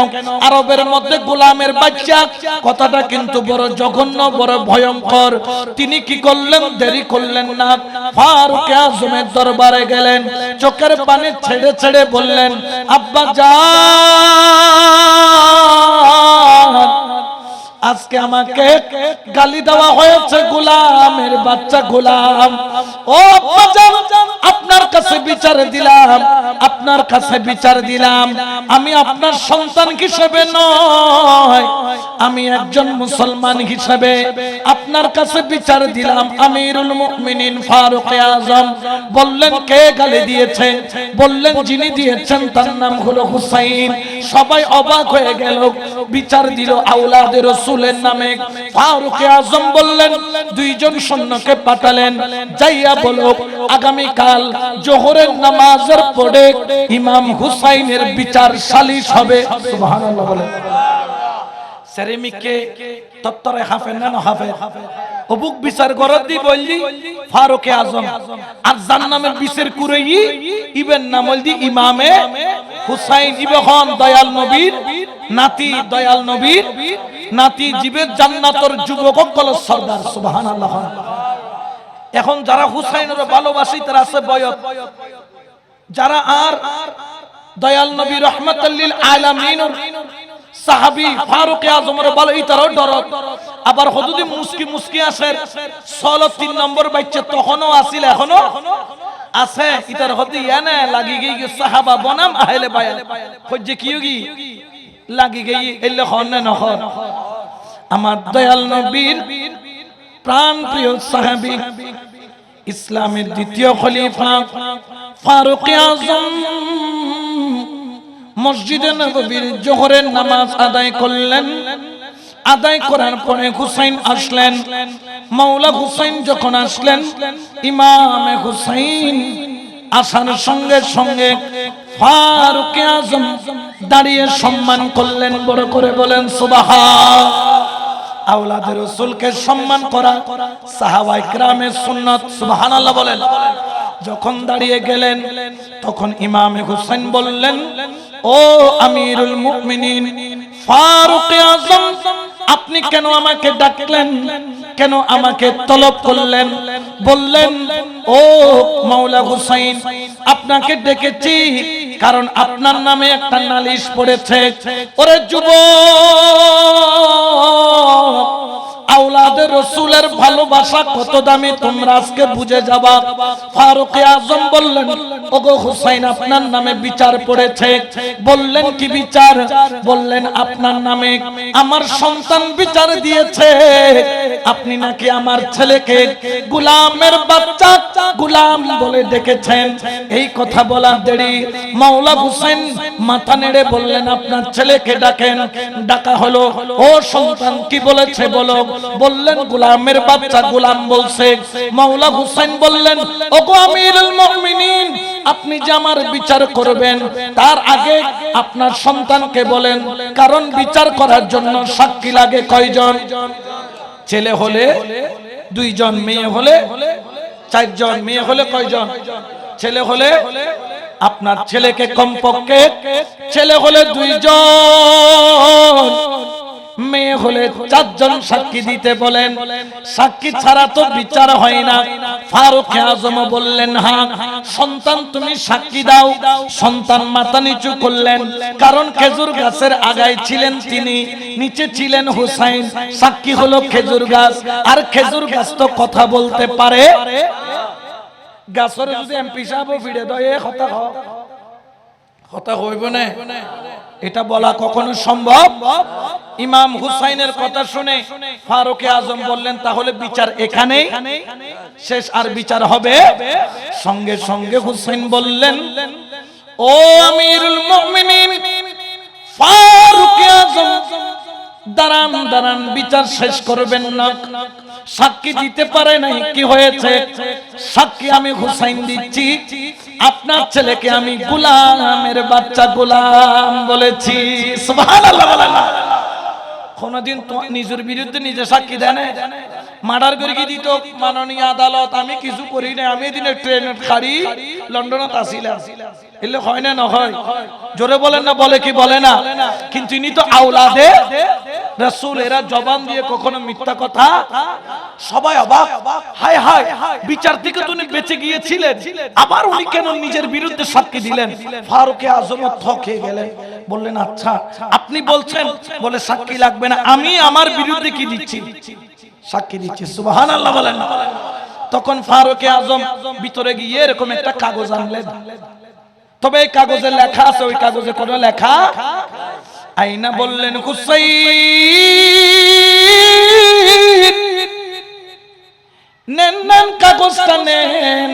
আরবের মধ্যে গোলামের বাচ্চা কথাটা কিন্তু বড় জঘন্য, বড় ভয়ঙ্কর। তিনি কি করলেন? দেরি করলেন না, ফারুক আজমের দরবারে গেলেন, চোখের পানি ছেড়ে ছেড়ে বললেন, আব্বা জান, আজকে আমাকে গালি দেওয়া হয়েছে, গোলামের বাচ্চা গোলাম। ও আব্বা জান, আপনার কাছে বিচার দিলাম, আপনার কাছে বিচার দিলাম। আমি আপনার সন্তান হিসেবে নয়, আমি একজন মুসলমান হিসেবে আপনার কাছে বিচার দিলাম। আমিরুল মুমিনিন ফারুক আজম বললেন, কে গালি দিয়েছে? বললেন, যিনি দিয়েছেন তার নাম হলো হুসাইন। সবাই অবাক হয়ে গেল। বিচার দিল আওলাদে রাসূলের নামে। ফারুক আজম বললেন, 2 জন সৈন্যকে পাঠালেন, যাইয়া বলো আগামী কাল জোহরের নামাজের পরে ইমাম হুসাইনের বিচার সালিশ হবে। সুবহানাল্লাহ বলেন। সেরেমিকে তত্তরে হাফেজ না হাফেজ অবুক বিচার করত দি বললি ফারুক আজম, আর জান্নামের বিচার কুরাই ইবেন নাম বলদি ইমামে হুসাইন। ইবখন দয়াল নবীর নাতি, দয়াল নবীর নাতি, জীবের জান্নাতের যুবক কল সরদার। সুবহানাল্লাহ। এখন যারা হুসাইনের ভালোবাসি তারা আছে বয়স, যারা আর দয়াল নবী রহমাতুল লিল আলামিনের সাহাবী ফারুক আজমের ভালো ইতারও ডরত। আবার হদুদি মুস্কি মুস্কি আছে 3 নম্বর বাচ্চা তখনও আছিল, এখনো আছে। ইতার হদি এনে লাগি গই সাহাবা বনাম আহলে বায়াত কইছে কিয়োগি লাগি গই এলে হনে নহর। আমার দয়াল নবীর প্রাণ প্রিয় সাহাবী, ইসলামের দ্বিতীয় খলিফা ফারুক আজম মসজিদে নববীর জোহরের নামাজ আদায় করলেন। আদায় করার পরে হুসাইন আসলেন। মাওলা হুসাইন যখন আসলেন, ইমামে হুসাইন আসার সঙ্গে সঙ্গে ফারুক আজম দাঁড়িয়ে সম্মান করলেন, বড় করে বলেন সুবহান। আওলাদে রাসূলকে সম্মান করা সাহাবায়ে কেরামের সুন্নাত। সুবহানাল্লাহ বলেন। যখন দাঁড়িয়ে গেলেন তখন ইমামে হুসাইন বললেন, ও আমিরুল মুমিনিন ফারুক আজম, আপনি কেন আমাকে ডাকলেন, কেন আমাকে তলব করলেন? বললেন, ও মাওলা হুসাইন, আপনাকে ডেকেছি কারণ আপনার নামে একটা নালিশ পড়েছে। ওরে যুবক, আওলাদে রাসূলের ভালোবাসা কত দামি তোমরা আজকে বুঝে যাবা। ফারুক আজম বললেন, ওগো হুসাইন, আপনার নামে বিচার পড়েছে। বললেন, কি বিচার? বললেন, আপনার নামে আমার সন্তান বিচার দিয়েছে, আপনি নাকি আমার ছেলেকে গোলামের বাচ্চা গোলাম বলে ডেকেছেন। এই কথা বলার দেরি মাওলা হুসাইন মাথা নেড়ে বললেন, আপনার ছেলেকে ডাকেন। ডাকা হলো। ও সন্তান, কি বলেছে বলো? বললেন, গোলামের বাচ্চা গোলাম বলছে। মাওলা হুসাইন বললেন, ওগো আমিরুল মুমিনিন, আপনি যে আমার বিচার করবেন তার আগে আপনার সন্তানকে বলেন, কারণ বিচার করার জন্য সাক্ষী লাগে কয়জন? ছেলে হলে 2 জন, মেয়ে হলে 4 জন। মেয়ে হলে কয়জন? ছেলে হলে আপনার ছেলেকে কমপক্ষে ছেলে হলে 2 জন, মেয়ে হলে 4 জন সাক্ষী দিতে বলেন। সাক্ষী ছাড়া তো বিচার হয় না। ফারুক আজম বললেন, হ্যাঁ সন্তান, তুমি সাক্ষী দাও। সন্তান মাথা নিচু করলেন, কারণ খেজুর গাছের আগায় ছিলেন তিনি, নিচে ছিলেন হুসাইন। সাক্ষী হলো খেজুর গাছ, আর খেজুর গাছ তো কথা বলতে পারে। গাছরে যদি এমপি সাহেব ফিরে দয়ে কথা হইব না। এটা বলা কখনো সম্ভব? ইমাম হুসাইনের কথা শুনে ফারুক আজম বললেন তাহলে বিচার এখানেই শেষ, আর বিচার হবে? সঙ্গে সঙ্গে হুসাইন বললেন, ও আমিরুল মুমিনিন ফারুক আজম, দাঁড়ান দাঁড়ান, বিচার শেষ করবেন না। সাক্ষী দিতে পারে নাই, কি হয়েছে? সাক্ষী আমি হুসাইন দিচ্ছি, আপনার ছেলেকে আমি গোলামের বাচ্চা গোলাম বলেছি। সুবহানাল্লাহ বলেন না। কোনদিন তো নিজের বিরুদ্ধে নিজে সাক্ষী দেন? মার্ডার করে কি দিত মাননীয় আদালত, আমি কিছু করি না, আমি এদিনে ট্রেন খাড়ি লন্ডনত আসিলাম, এলে হয় না? না হয়? জোরে বলেন না, বলে কি বলে না? কিন্তু ইনি তো আওলাদে রাসূল, এরা জবান দিয়ে কখনো মিথ্যা কথা। সবাই অবাক, হায় হায়, বিচার থেকে তো উনি বেঁচে গিয়েছিলেন, আবার উনি কেন নিজের বিরুদ্ধে সাক্ষী দিলেন? ফারুক আজম থকে গেলেন, বললেন আচ্ছা আপনি বলছেন, বলে সাক্ষী লাগবে না, আমি আমার বিরুদ্ধে কি দিচ্ছি, সাক্ষী দিচ্ছি। সুবহানাল্লাহ বলেন না। তখন ফারুক আজম ভিতরে গিয়ে এরকম একটা কাগজ আনলেন, তবে এই কাগজে লেখা আছে, ওই কাগজে কোন লেখা আইনা বললেন, হুসাইন নেন নেন কাগজটা নেন,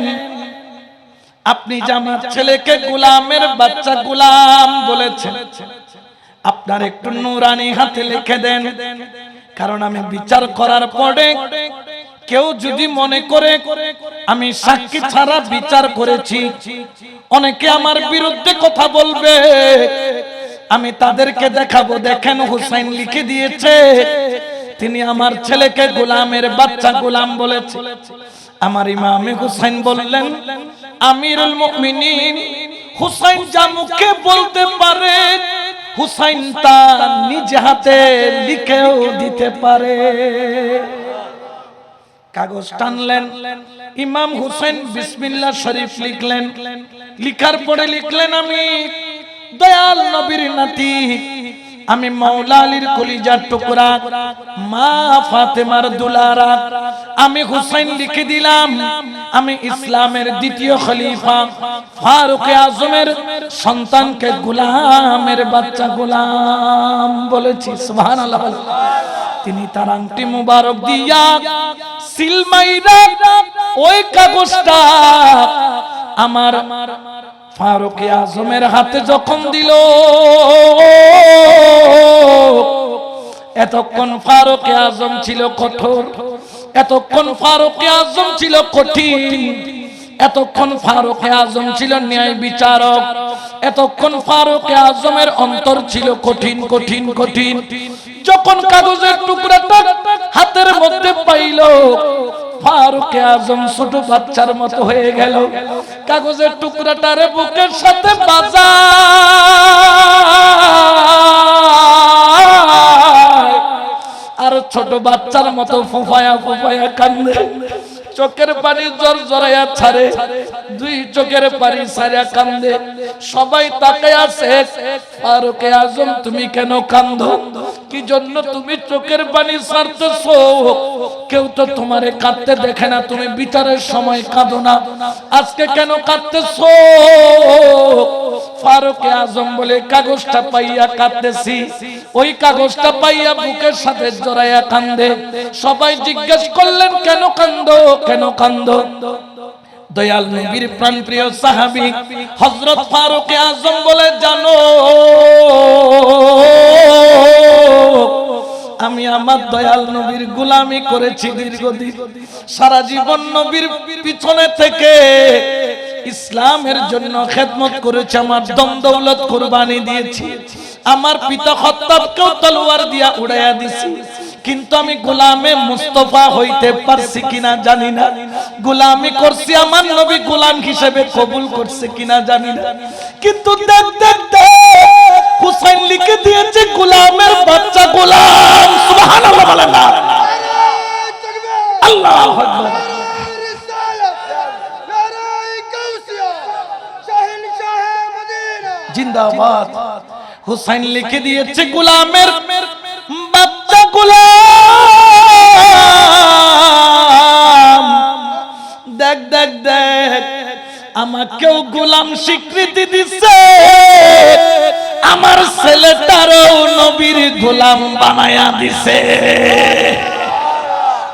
আপনি যে আমার ছেলেকে গোলামের বাচ্চা গোলাম বলেছেন, আপনার একটু নুরানি হাতে লিখে দেন, কারণ আমি বিচার করার পরে কেউ যদি মনে করে আমি সাক্ষী ছাড়া বিচার করেছি, অনেকে আমার বিরুদ্ধে কথা বলবে, আমি তাদেরকে দেখাবো, দেখেন হুসাইন লিখে দিয়েছে তিনি আমার ছেলেকে গোলামের বাচ্চা গোলাম বলেছে। আমার ইমামে হুসাইন বললেন, আমিরুল মুমিনিন, হুসাইন যা মুখে বলতে পারে হুসাইন তা নিজ হাতে লিখেও দিতে পারে। কাগজ টানলেন, ইমাম হুসাইন বিসমিল্লাহ শরীফ লিখলেন, লিখার পরে লিখলেন, আমি দয়াল নবীর নাতি, আমি মাওলা আলীর কলিজার টুকরা, মা ফাতেমার দুলারা, আমি হুসাইন লিখে দিলাম, আমি ইসলামের দ্বিতীয় খলিফা ফারুক আজমের সন্তানকে গোলামের বাচ্চা গোলাম বলেছি। সুবহানাল্লাহ। তিনি তার আংটি মুবারক দিয়া সিলমাইরা ওই কাগজটা আমার ফারুক আজমের হাতে যখন দিল, এতক্ষণ ফারুক আজম ছিল কঠোর, এতক্ষণ ফারুক আজম ছিল কঠিন, এতক্ষণ ফারুক আজম ছিল ন্যায় বিচারক, এতক্ষণ ফারুক আজমের অন্তর ছিল কঠিন কঠিন কঠিন। যখন কাগজের টুকরাটা হাতের মধ্যে পাইল, ফারুক আজম ছোট বাচ্চার মতো হয়ে গেল, কাগজের টুকরাটার বুকের সাথে বাজায় আর ছোট বাচ্চার মতো ফোফায়া ফোফায়া কান্দে, চোখের পানি জোর জড়াইয়া ছাড়ে, দুই চোখের পানি ছাড়িয়া কান্দে। সবাই তাকায় আছে, ফারুক আজম তুমি কেন কান্দো? কি জন্য তুমি চোখের পানি ছাড়তেছো? কেউ তো তোমারে কাঁদতে দেখে না, তুমি বিচারের সময় কাঁদো না, আজকে কেন কাঁদতেছো? ফারুক আজম বলে, কাগজটা পাইয়া কাঁদতেছি। ওই কাগজটা পাইয়া বুকের সাথে জড়াইয়া কান্দে। সবাই জিজ্ঞেস করলেন, কেন কান্দো, কেন কান্দো? দয়াল নবীর প্রাণপ্রিয় সাহাবী হযরত ফারুক আজম বলে, জানো আমি আমার দয়াল নবীর গোলামি করেছি দীর্ঘদিন, সারা জীবন নবীর পিছনে থেকে ইসলামের জন্য খেদমত করেছি, আমার দম দৌলত কুরবানি দিয়েছি, আমার পিতা খাত্তাবকেও তলোয়ার দিয়া উড়াইয়া দিছি, কিন্তু আমি গোলামে মুস্তাফা হইতে পারছি কিনা জানি না। গোলামি করছি, আমার নবী গোলাম হিসেবে কবুল করছে কিনা জানি না। কিন্তু দেখ দেখ দেখ, হুসাইন লিখে দিয়েছে গোলামের বাচ্চা গোলাম। সুবহানাল্লাহ বলেন না। আল্লাহু আকবার। জিন্দাবাদ। হুসাইন লিখে দিয়েছে গোলামের বাচ্চা গোলাম। দেখ দেখ দেখ, গোলাম স্বীকৃতি দিছে, আমার ছেলেটারও নবীর গোলাম বানায়া দিছে।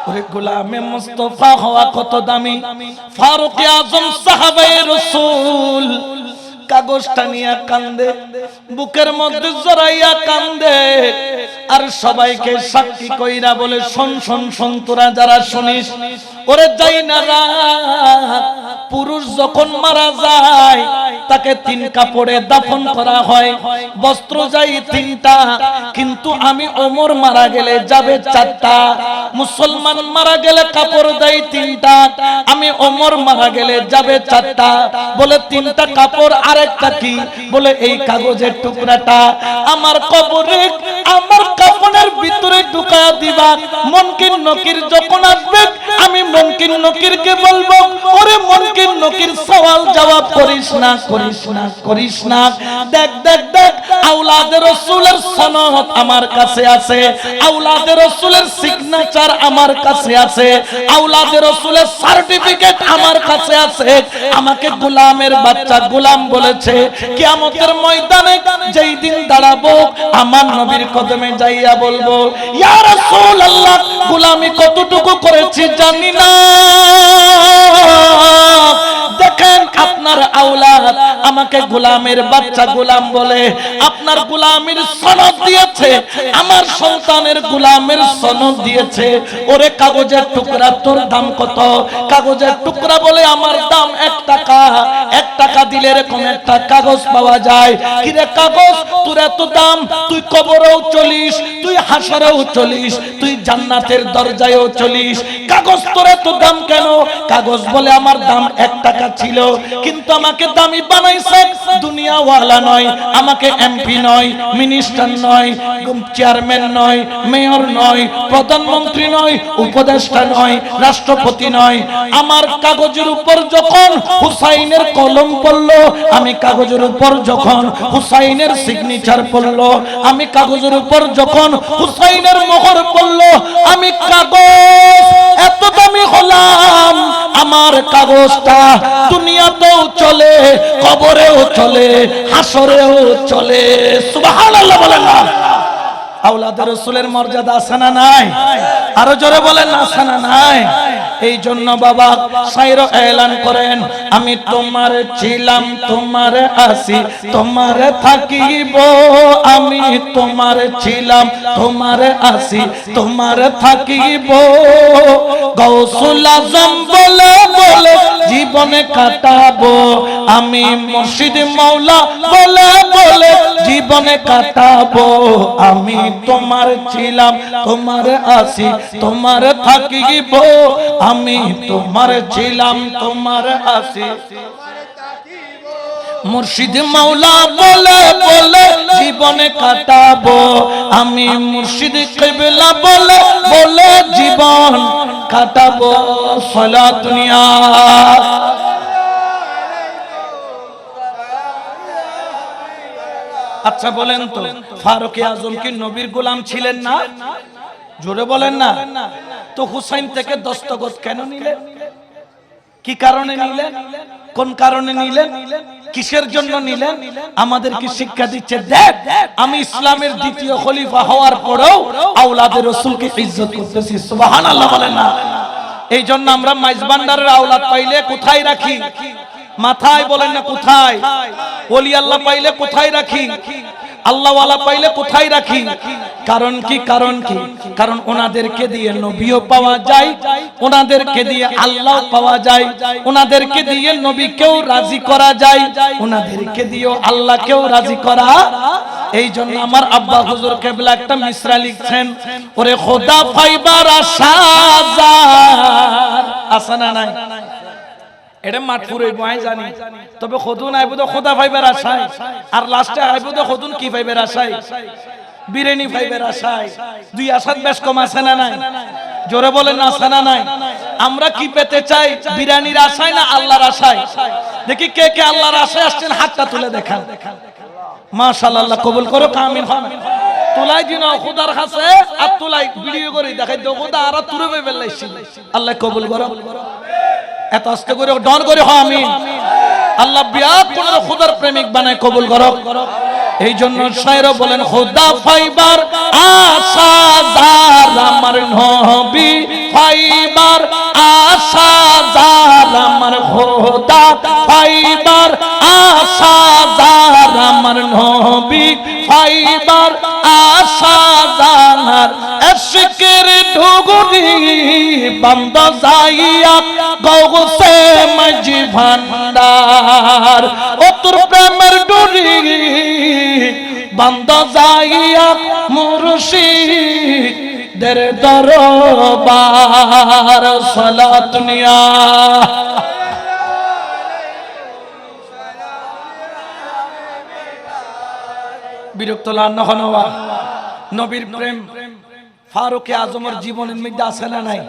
ওরে গোলামে মুস্তাফা হওয়া কত দামি। ফারুক আজম সাহাবায়ে রাসূল কাগজটা নিয়ে কান্দে, বুকের মধ্যে জড়াইয়া কান্দে, আর সবাইকে সাক্ষী কইরা বলে, শোন শোন শোন, তোরা যারা শুনিস, ওরে যাই না রাত, পুরুষ যখন মারা যায় তাকে 3 কাপড়ে দাফন করা হয়, বস্ত্র যাই 3টা, কিন্তু আমি ওমর মারা গেলে যাবে 4টা। মুসলমান মারা গেলে কাপড় দেয় 3টা, আমি ওমর মারা গেলে যাবে 4টা। বলে 3টা কাপড়, আরেকটা কি? বলে এই কাগজের টুকরাটা আমার কবরে আমার কাফনের ভিতরে ঢুকায়া দিবা। মুনকির নকির যখন আসবে আমি মুনকির নকিরকে বলবো, ওরে মুনকির নকির সওয়াল জবাব করিস না, করিস না, করিস না। দেখ দেখ দেখ, আওলাদে রাসূলের সনদ আমার কাছে আছে, আওলাদে রাসূলের সিগনেচার আমার কাছে আছে, আওলাদে রাসূলের সার্টিফিকেট আমার কাছে আছে। আমাকে গোলামের বাচ্চা গোলাম বলেছে। কিয়ামতের ময়দানে যেই দিন দাঁড়াবো, আমার নবীর কদমে যাইয়া বলবো, ইয়া রাসূলুল্লাহ, গোলামি কতটুকু করেছি জানি না। দেখেন আপনার আওলাদ আমাকে গোলামের বাচ্চা গোলাম বলে, আপনার গোলামের সনদ দিয়েছে, আমার সন্তানের গোলামের সনদ দিয়েছে। ওরে কাগজের টুকরা, তোর দাম কত? কাগজের টুকরা বলে, আমার দাম 1 টাকা। 1 টাকা দিলে এরকম একটা কাগজ পাওয়া যায়। কিরে কাগজ, তোর এত দাম? তুই কবরেও চলিস, তুই হাসরেও চলিস, তুই জান্নাতের দরজায়ও চলিস, কাগজ তোর এত দাম কেন? কাগজ বলে, আমার দাম 1 টাকা ছিল, কিন্তু আমাকে দামি বানাইছে দুনিয়াওয়ালা নয়, আমাকে এমপি নয়, মিনিস্টার নয়, চেয়ারম্যান নয়, মেয়র নয়, প্রধানমন্ত্রী নয়, উপদেষ্টা নয়, রাষ্ট্রপতি নয়। আমার কাগজের উপর যখন হুসাইনের কলম পড়লো, আমি কাগজের উপর যখন হুসাইনের সিগনেচার পড়লো, আমি কাগজের উপর যখন হুসাইনের মোহর পড়লো, আমি কাগজ এত দামি হলাম, আমার কাগজটা দুনিয়াতেও চলে, কবরেও চলে, হাসরেও চলে। সুবহানাল্লাহ বলেন না? আওলাদে রাসূলের মর্যাদা আছে না নাই? আরো জোরে বলেন না, আছে না নাই? এই জন্য বাবা শায়র এলান করেন, আমি তোমার ছিলাম, তোমার আসি, তোমার থাকিব। আমি তোমার ছিলাম, তোমার আসি, তোমার থাকিব। গাউসুল আজম বলে বলে জীবনে কাটাবো, আমি মুর্শিদ মাওলা বলে বলে জীবনে কাটাবো। আমি তোমার ছিলাম, তোমার আসি, তোমার থাকিব। আমি তোমার ছিলাম, তোমার আসি, মুর্শিদ মাওলা বলে বলে জীবনে কাটাবো। আমি মুর্শিদ কিবলা বলে বলে জীবন কাটাবো। সালাত দুনিয়া। আচ্ছা বলেন তো, ফারুক আজম কি নবীর গোলাম ছিলেন না? জোরে বলেন না। তো হুসাইন থেকে দস্তখত কেন নিলেন? কি কারণে নিলেন? কোন কারণে নিলেন? কিসের জন্য নিলেন? আমাদেরকে শিক্ষা দিচ্ছে, দেখ আমি ইসলামের দ্বিতীয় খলিফা হওয়ার পরেও আওলাদে রাসূলকে ইজ্জত করতেছি। সুবহানাল্লাহ বলেন না? এই জন্য আমরা মাইজ ভান্ডারের আওলাদ পাইলে কোথায় রাখি? মাথায় বলেন না, কোথায়? ওলি আল্লাহ পাইলে কোথায় রাখি? আল্লাহওয়ালা পাইলে কোথায় রাখি? কারণ কি? কারণ কি? কারণ ওনাদেরকে দিয়ে নবীও পাওয়া যায়, ওনাদেরকে দিয়ে আল্লাহ পাওয়া যায়, ওনাদেরকে দিয়ে নবীকেও রাজি করা যায়, ওনাদেরকে দিয়েও আল্লাহকেও রাজি করা। এই জন্য আমার আব্বা হুজুর কেবলা একটা মিসরা লিখছেন, ওরে খোদা পাইবার আশা আছে না নাই? এটা মাঠপুরে বয় জানি, তবে খোদুন আইবো তো খোদা পাইবার আশায়, আর লাস্টে আইবো তো খোদুন কি পাইবার আশায়? বিরিয়ানি পাইবার আশায়। দুই আশার বেশ কম আছে না নাই? জোরে বলেন না, আছে না নাই? আমরা কি পেতে চাই? বিরিয়ানির আশায় না আল্লাহর আশায়? দেখি কে কে আল্লাহর আশায় আসছেন, হাতটা তুলে দেখান। মাশাআল্লাহ, কবুল করো, কামিল হন। তুলাই দিন খোদার কাছে, আর তুলাই ভিডিও করে দেখাই দাও, খোদা আর তুলে পাইবার লাইছি। আল্লাহ কবুল করো। এত আস্তে করে ডর করে হ আমিন। আল্লাহ বিয়া কোন খোদার প্রেমিক বানায় কবুল করো। এই জন্য শায়র বলেন খোদা ফাইবার আশা যার আমার নবী ফাইবার আশা যার আমার খোদা ফাইবার আশা যার আমার নবী ফাইবার আশা যার এশকের ঢুগুরি বন্ধ যাইয়া গৌসে মাঝি ভান্ডার ও তোর প্রেমের ডুরি বন্ধ যাইয়া মুর্শিদের দরবার সালাত নিয়া বিরক্ত লান্নহনওয়া নবীর প্রেম ফারুক আজমের জীবনের মধ্যে আছে না নাই?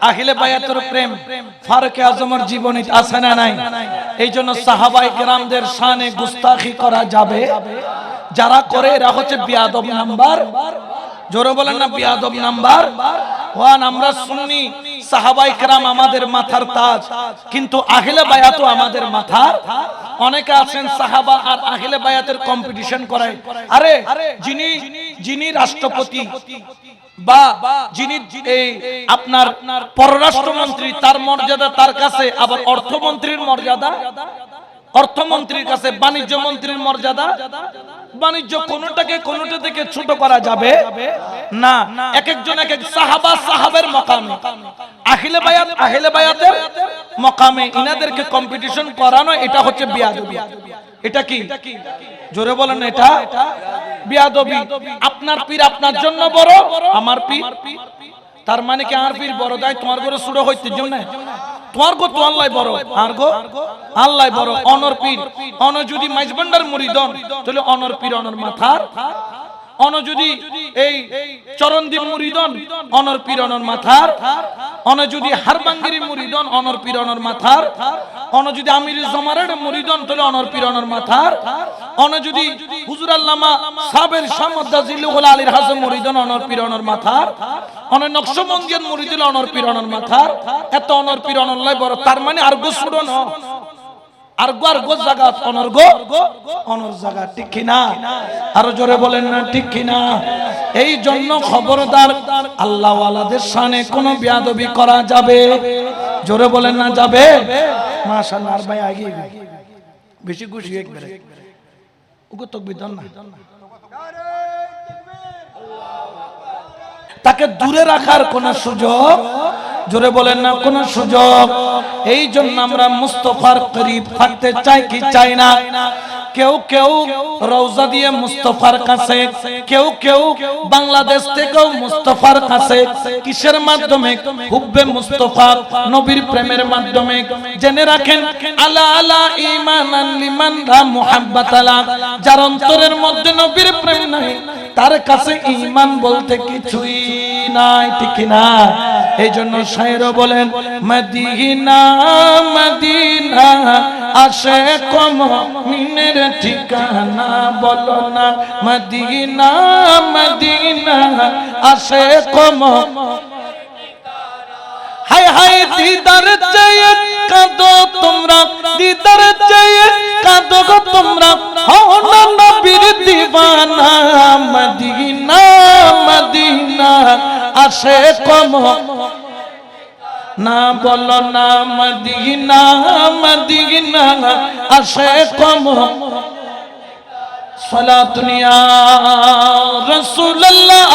আহলে বায়াতের প্রেম ফারুক আজমের জীবনে আছে না নাই? এই জন্য সাহাবায়ে কেরামদের শানে গুস্তাখি করা যাবে? যারা করে এরা হচ্ছে বিয়াদব নাম্বার। জোরে বলেন না বিয়াদব নাম্বার ওয়ান। আমরা সুন্নি, সাহাবায়ে কেরাম আমাদের মাথার তাজ, কিন্তু আহলে বায়াতও আমাদের মাথার। অনেকে আছেন সাহাবা আর আহলে বায়াতের কম্পিটিশন করায়। আরে যিনি রাষ্ট্রপতি বা যিনি এই আপনার পররাষ্ট্রমন্ত্রী, তার মর্যাদা তার কাছে, আবার অর্থমন্ত্রীর মর্যাদা অর্থমন্ত্রীর কাছে, বাণিজ্য মন্ত্রীর মর্যাদা বাণিজ্য। কোনটা থেকে ছোট করা যাবে না। এক একজন এক এক সাহাবা সাহাবের মাকামে, আহলে বায়াতের মাকামে ইনাদেরকে কম্পিটিশন করানো, এটা হচ্ছে বিয়াদবি। এটা কি? জোরে বলেন, এটা বিয়াদবি। আপনার পীর আপনার জন্য বড়, আমার পীর তার মানে কি আর পীর বড় দায় তোমার ঘরে সুড়ো হইতে জন্য? তোমার গো তো আল্লাহ বড়, আর গো আল্লাহ বড়। অনর পীর অন যদি মাইজবান্ডার মুরিদন, তাহলে অনর পীর অনর মাথার। অন যদি এই চরণদ্বীপ মুরিদন, অনর পীর অনর মাথার। অন যদি হারবাঙ্গিরি মুরিদন, অনর পীর অনর মাথার। অন যদি আমির জমারের মুরিদন, তাহলে অনর পীর অনর মাথার। অন যদি হুজুর আল্লামা সাবের শামদ্দা জিল্লুল আলীর হাসান মুরিদন, অনর পীর অনর মাথার। অন নকশবন্দিয়ান মুরিদুল অনর পীর অনর মাথার। এত অনর পীর অনরলাই বড়, তার মানে আর গো শুনো না, আর গো জায়গা অনর জায়গা, ঠিক কিনা? আরো জোরে বলেন না ঠিক কিনা? এই জন্য খবরদার, আল্লাহ ওয়ালাদের শানে কোনো বিয়াদবি করা যাবে? জোরে বলেন না যাবে? মাশাআল্লাহ। আর ভাই আগে বেশি খুশি একবারে ওগো তাকবীর দাও না। তাকে দূরে রাখার কোন সুযোগ, জোরে বলেন না কোন সুযোগ। এই জন্য আমরা মুস্তাফার করিব থাকতে চাই কি চাই না? কেউ রওজা দিয়ে মুস্তাফার কাছে, কেউ বাংলাদেশ থেকেও মুস্তাফার কাছে। কিসের মাধ্যমে? হুব্বে মুস্তাফা, নবীর প্রেমের মাধ্যমে। জেনে রাখেন, আলা আলা ঈমানান লিমান লা মুহাব্বাত আলা, যার অন্তরের মধ্যে নবীর প্রেম নাই, তার কাছে ঈমান বলতে কিছুই নাই, ঠিক না? এই জন্য শায়র বলেন, মদিনা মদিনা আশিক মুমিনের ঠিকানা, বলো না মদিনা মদিনা আশিক হায় হায় দিদার চেয়ে কাঁদো তোমরা, দিদার চেয়ে কাঁদো গো তোমরা, হও না নবীর দিওয়ানা। মদিনা মদিনা আশিক না, বলো না মদিনা মদিনা আশিক সালাতুন ইয়া রাসূলুল্লাহ।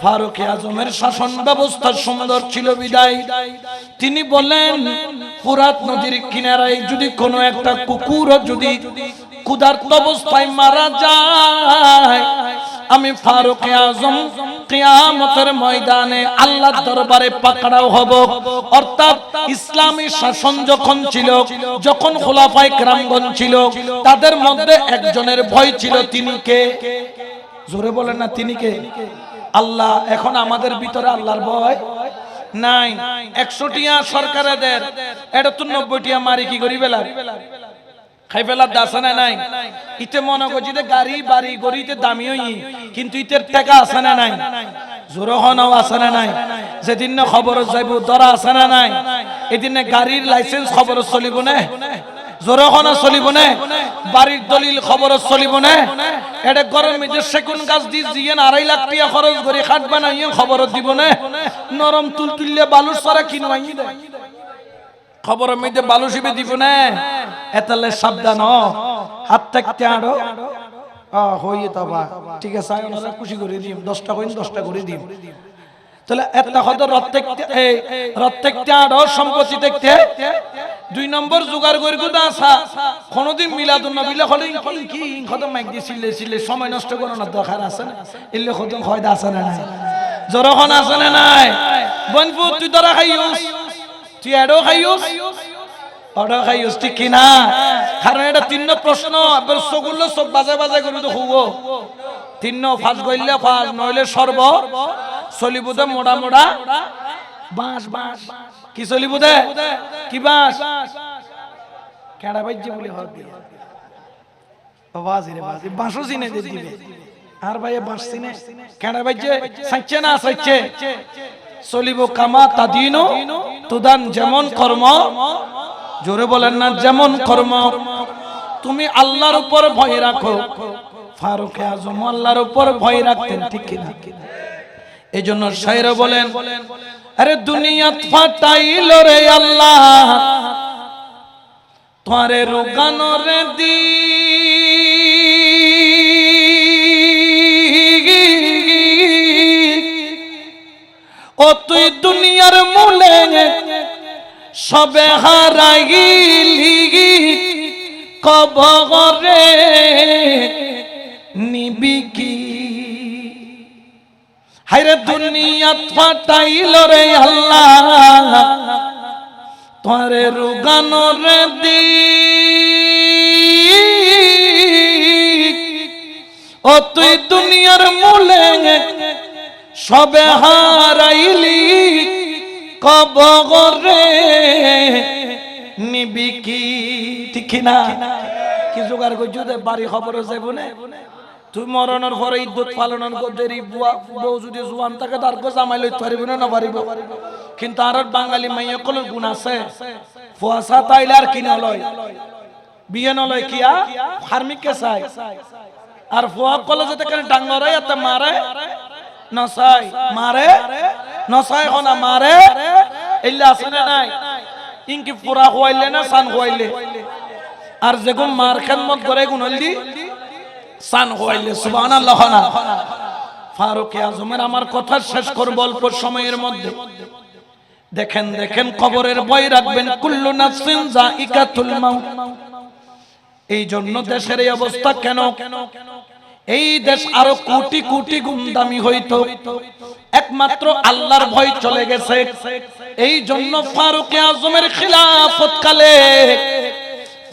ফারুক আজমের শাসন ব্যবস্থা সুন্দর ছিল বিদায় তিনি বলেন, ফুরাত নদীর কিনারায় যদি কোনো একটা কুকুর যদি ক্ষুধার্ত অবস্থায় মারা যায়, আমি ফারুক আজম কিয়ামতের ময়দানে আল্লাহর দরবারে পাকড়াও হব। অর্থাৎ ইসলামী শাসন যখন ছিল, যখন খোলাফায়ে কেরামগণ ছিল, তাদের মধ্যে একজনের ভয় ছিল। তিনি কে? জোরে বলেন না, তিনি কে? আল্লাহ। এখন আমাদের ভিতরে আল্লাহর ভয় নাই। 100 টিয়া সরকারে দেয়, এটা তো 90 টিয়া মারি কি করি বেলা খাই ফেলার দাসে না নাই ইতে মনে করছি যে গাড়ি বাড়ি গড়িতে দামি হই কিন্তু ইতের টাকা আছে না নাই জোর হনাও আছে না নাই যেদিন না খবর যাইব ধরা আছে না নাই এদিন গাড়ির লাইসেন্স খবর চলিব না জোর হনা চলিব না বাড়ির দলিল খবর চলিব না এটা গরম মধ্যে সেগুন গাছ দি জিয়েন 2.5 লাখ টাকা খরচ করে খাট বানাই খবর দিব না নরম তুলতুল্লে বালুর সারা কিনবাই দেয় খবর মধ্যে বালু শিবে দিব না এতলে সাবধান হাত থাকতে আরো হইয়ে তবা ঠিক আছে ওনারা খুশি করে দিম 10টা কইন 10টা করে দিম তাহলে একটা কত প্রত্যেকটা আরো সম্পত্তি দেখতে 2 নম্বর জোগাড় করে গুদা আসা কোনদিন মিলাদুন নবীলে হলে কি কত মাইক দিছিলে ছিলে সময় নষ্ট করো না দরকার আছে না ইল্লে কত ফায়দা আছে না নাই জরখন আছে না নাই বনপু তুই দরা খাইউস তুই এডো খাইউস অর্ডার খাইউস ঠিক কি না কারণ এটা 3 প্রশ্ন এবার সগুলো সব বাজে বাজে করে তো হবো 3 ফাঁস গইলে ফাঁস নইলে সর্ব চলিবুদে মোড়া মোড়া বাঁশ বাঁশ কি চলিবুদে কি বাঁশ কেডা বাইজে বলি হক দিয়ে বাজি রে বাজি বাঁশও চিনে দিবে আর ভাইয়ে বাঁশ চিনে কেডা বাইজে সাইছে না সাইছে চলিব কামা তাদিনো তুদান যেমন কর্ম জোরে বলেন না যেমন কর্ম তুমি আল্লাহর উপর ভয় রাখো ফারুক আজম আল্লাহর উপর ভয় রাখতেন ঠিক কি না এজন্য শায়র বলেন আরে দুনিয়াত ফাটাইল রে আল্লাহ তোরে রোগানো রে দি ও তুই দুনিয়ার মূলে সবে হারাইলি কবরে নিবি কি হায়রে দুনিয়াত ফাটাইল রে আল্লাহ তোরে রোগানো রে দি ও তুই দুনিয়ার মূলে সবে হারাইলি কবরে নিবি কি ঠিক না কি জোগাড় করছো বাড়ি খবর যাইব না তুই মরণের পরে ইদ্যুৎ পালনের দেরি বউ যদি জোয়ান থাকে তার গো জামাই লইতে পারিব না পারিব কিন্তু আর বাঙালি মাইয়া কলের গুণ আছে ফুয়াশা তাইলে আর কিনা লয় বিয়ে নলয় কিয়া ফার্মিককে চাই আর ফুয়া কলে যেতে কেন ডাঙ্গরে এত মারে নসাই মারে নসাই হনা মারে এলে আছে না নাই ইনকি পুরা হইলে না সান হইলে আর যেগুন মার খেদমত করে গুনলি সান হইলে সুবহানাল্লাহ না ফারুক আজমের আমার কথা শেষ করব অল্প সময়ের মধ্যে দেখেন দেখেন কবরের ভয় রাখবেন কুল্লু নাফসিন যায়িকাতুল মাউত এই জন্য দেশের এই অবস্থা কেন এই দেশ আরো কোটি কোটি গুণ দামি হইতো একমাত্র আল্লাহর ভয় চলে গেছে এই জন্য ফারুক আজমের খিলাফত কালে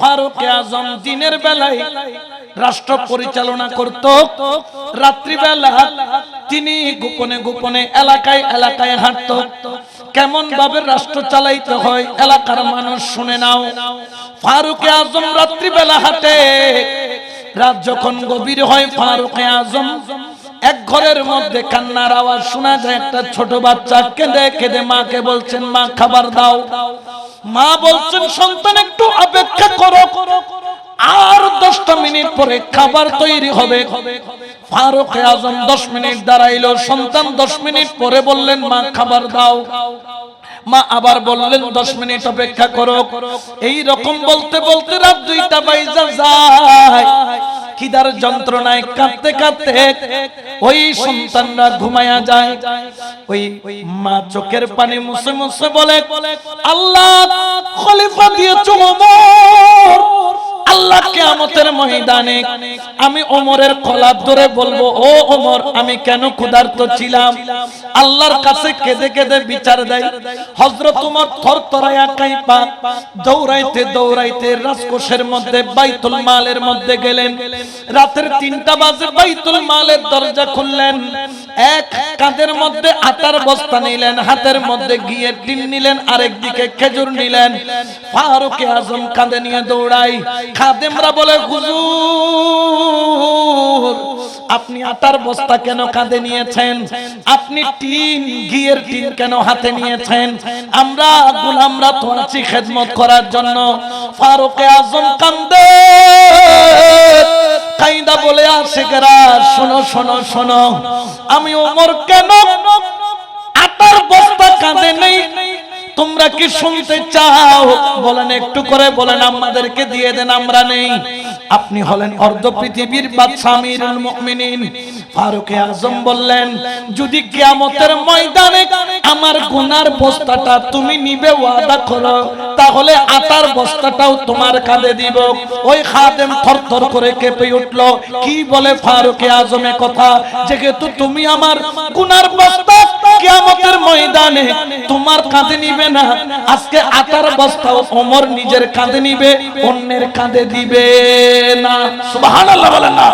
ফারুক আজম দিনের বেলায় রাষ্ট্র পরিচালনা করত রাত্রি বেলা তিনি গোপনে গোপনে এলাকায় এলাকায় হাঁটত কেমন ভাবে রাষ্ট্র চালাইতে হয় এলাকার মানুষ শুনে নাও ফারুক আজম রাত্রি বেলা হাঁটে রাত যখন গভীর হয় ফারুক আজম এক ঘরের মধ্যে কান্নার আওয়াজ শোনা যায় একটা ছোট বাচ্চা কেঁদে কেঁদে মাকে বলছেন মা খাবার দাও মা বলছেন সন্তান একটু অপেক্ষা করো আর 10টা মিনিট পরে খাবার তৈরি হবে ফারুক আজম 10 মিনিট দাঁড়াইলো সন্তান 10 মিনিট পরে বললেন মা খাবার দাও মা আবার বললেন 10 মিনিট অপেক্ষা করো এই রকম বলতে বলতে রাত 2টা বাজে যায় খিদার যন্ত্রণায় কাঁদতে কাঁদতে ওই সন্তানরা ঘুমায়া যায় ওই মা চোখের পানি মুছে মুছে বলে আল্লাহ খলিফা দিয়েছো ওমর আল্লাহ কিয়ামতের ময়দানে আমি ওমরের কলার ধরে বলবো ও ওমর আমি কেন ক্ষুধার্ত ছিলাম আল্লাহর কাছে কেঁদে কেঁদে বিচার দেয় হযরত ওমর থরথরায়া কাঁপা দৌড়াইতে দৌড়াইতে রাজকোষের মধ্যে বাইতুল মালের মধ্যে গেলেন রাতের 3টা বাজে বাইতুল মালের দরজা খুললেন এক কাঁধের মধ্যে আটার বস্তা নিলেন হাতের মধ্যে ঘিয়ের টিন নিলেন আরেক দিকে খেজুর নিলেন ফারুক আজম কাঁধে নিয়ে দৌড়াই খাদেমরা বলে হুজুর আপনি আটার বস্তা কেন কাঁধে নিয়েছেন, আপনি টিন ঘিয়ের টিন কেন হাতে নিয়েছেন, আমরা গোলামরা তো আছি খেদমত করার জন্য। ফারুকে আজম কান্দে, কাইদা বলে আশিকরা শোনো শোনো শোনো, আমি ওমর কেন আটার বস্তা কাঁধে নেই তোমরা কি শুনতে চাও? বলেন একটু করে বলেন, আমাদেরকে দিয়ে দেন, আমরা নেই। আপনি হলেন অর্ধ পৃথিবীর বাদশা আমিরুল মুমিনিন। ফারুকে আজম বললেন যদি কিয়ামতের ময়দানে আমার গুনার বস্তাটা তুমি নিবে ওয়াদা করো, তাহলে আটার বস্তাটাও তোমার কাঁধে দিব। ওই খাদেম থরথর করে কেঁপে উঠল, কি বলে ফারুকে আজমে কথা, যেহেতু তুমি আমার গুনার বস্তা কিয়ামতের ময়দানে তোমার কাঁধে নিবে না, আজকে আটার বস্তাও ওমর নিজের কাঁধে নিবে, অন্যের কাঁধে দিবে না। সুবহানাল্লাহ বলেন না।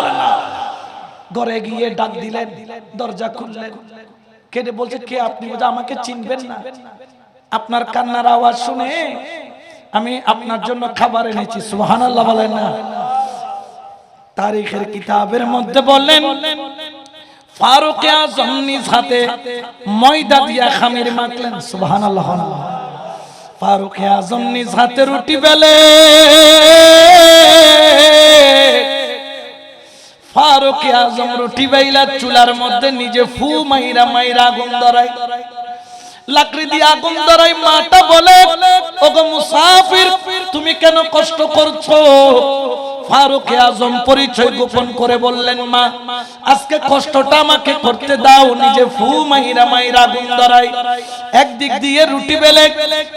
ঘরে গিয়ে ডাক দিলেন, দরজা খুললেন, কে বলছে কে আপনি? বলছে আমাকে চিনবেন না, আপনার কান্নার আওয়াজ শুনে আমি আপনার জন্য খাবার এনেছি। সুবহানাল্লাহ বলেন না। তারিখের কিতাবের মধ্যে বললেন ফারুক আজম নিজ হাতে ময়দা দিয়া খামির মাখলেন। সুবহানাল্লাহ। ফারুক আজম নিজ হাতে রুটি বেলে, ফারুক আজম রুটি বাইলা চুলার মধ্যে নিজে ফু মাইরা মাইরা আগুন ধরাই, লাকড়ি দিয়ে আগুন ধরাই। মাটা বলে ওগো মুসাফির তুমি কেন কষ্ট করছো? ফারুক আজম পরিচয় গোপন করে বললেন মা আজকে কষ্টটা আমাকে করতে দাও, নিজে ফু মাইরা মাইরা আগুন ধরাই। একদিক দিয়ে রুটি বেলে,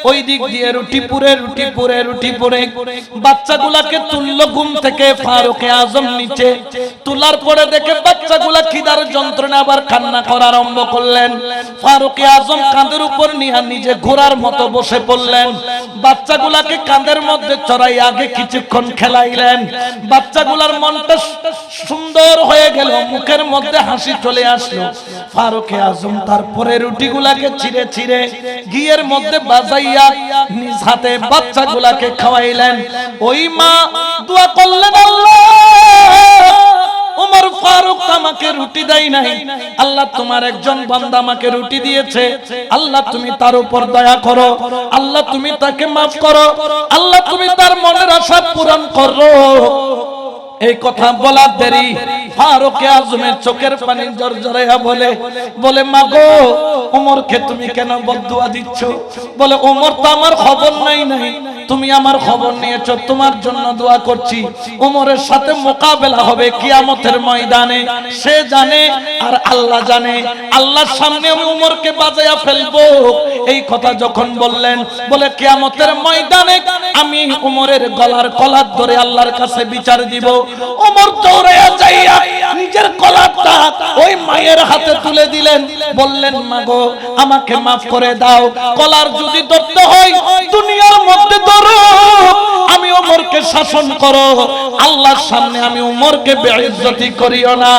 ওই দিক দিয়ে রুটি পুরে রুটি পুরে রুটি পুরে বাচ্চাগুলাকে তুলল ঘুম থেকে। ফারুক আজম নিচে তোলার পরে দেখে বাচ্চাগুলা খিদার যন্ত্রণা আবার কান্না করা আরম্ভ করলেন। ফারুক আজম কাঁধের উপর নিয়ে নিজে ঘোড়ার মতো বসে পড়লেন, বাচ্চাগুলাকে কাঁধের মধ্যে চড়াই আগে কিছুক্ষণ খেলাইলেন। বাচ্চাগুলার মনটা সুন্দর হয়ে গেল, মুখের মধ্যে হাসি চলে আসলো। ফারুক আজম তারপরে রুটিগুলাকে ছিঁড়ে ছিঁড়ে ঘিয়ের মধ্যে বাজাইয়া নিজ হাতে বাচ্চাগুলাকে খাওয়াইলেন। ওই মা দোয়া করলেন আল্লাহ ওমর ফারুক আমাকে রুটি দেয় নাই, আল্লাহ তোমার একজন বান্দা আমাকে রুটি দিয়েছে, আল্লাহ তুমি তার উপর দয়া করো, আল্লাহ তুমি তাকে মাফ করো, আল্লাহ তুমি তার মনের আশা পূরণ করো। এই কথা বলার দেরি ফারুক আজমের চোখের পানি জড়জড়াইয়া বলে বলে মা গো ওমরকে তুমি কেন বদদুয়া দিচ্ছ? বলে ওমর তো আমার খবর নাই, তুমি আমার খবর নিয়েছো, তোমার জন্য দোয়া করছি। ওমরের সাথে মোকাবেলা হবে কিয়ামতের ময়দানে, সে জানে আর আল্লাহ জানে, আল্লাহর সামনে আমি ওমরকে বাজায়া ফেলবো। এই কথা যখন বললেন, বলে কিয়ামতের ময়দানে আমি ওমরের গলার কলার ধরে আল্লাহর কাছে বিচার দিব। ওমর দৌড়াইয়া যাইয়া নিজের কলারটা ওই মায়ের হাতে তুলে দিলেন, বললেন মা গো আমাকে মাফ করে দাও, কলার যদি ধরতে হয় দুনিয়ার মধ্যে ধরো, আমি ওমরকে শাসন করো, আল্লাহর সামনে আমি ওমরকে বেইজ্জতি করিও না।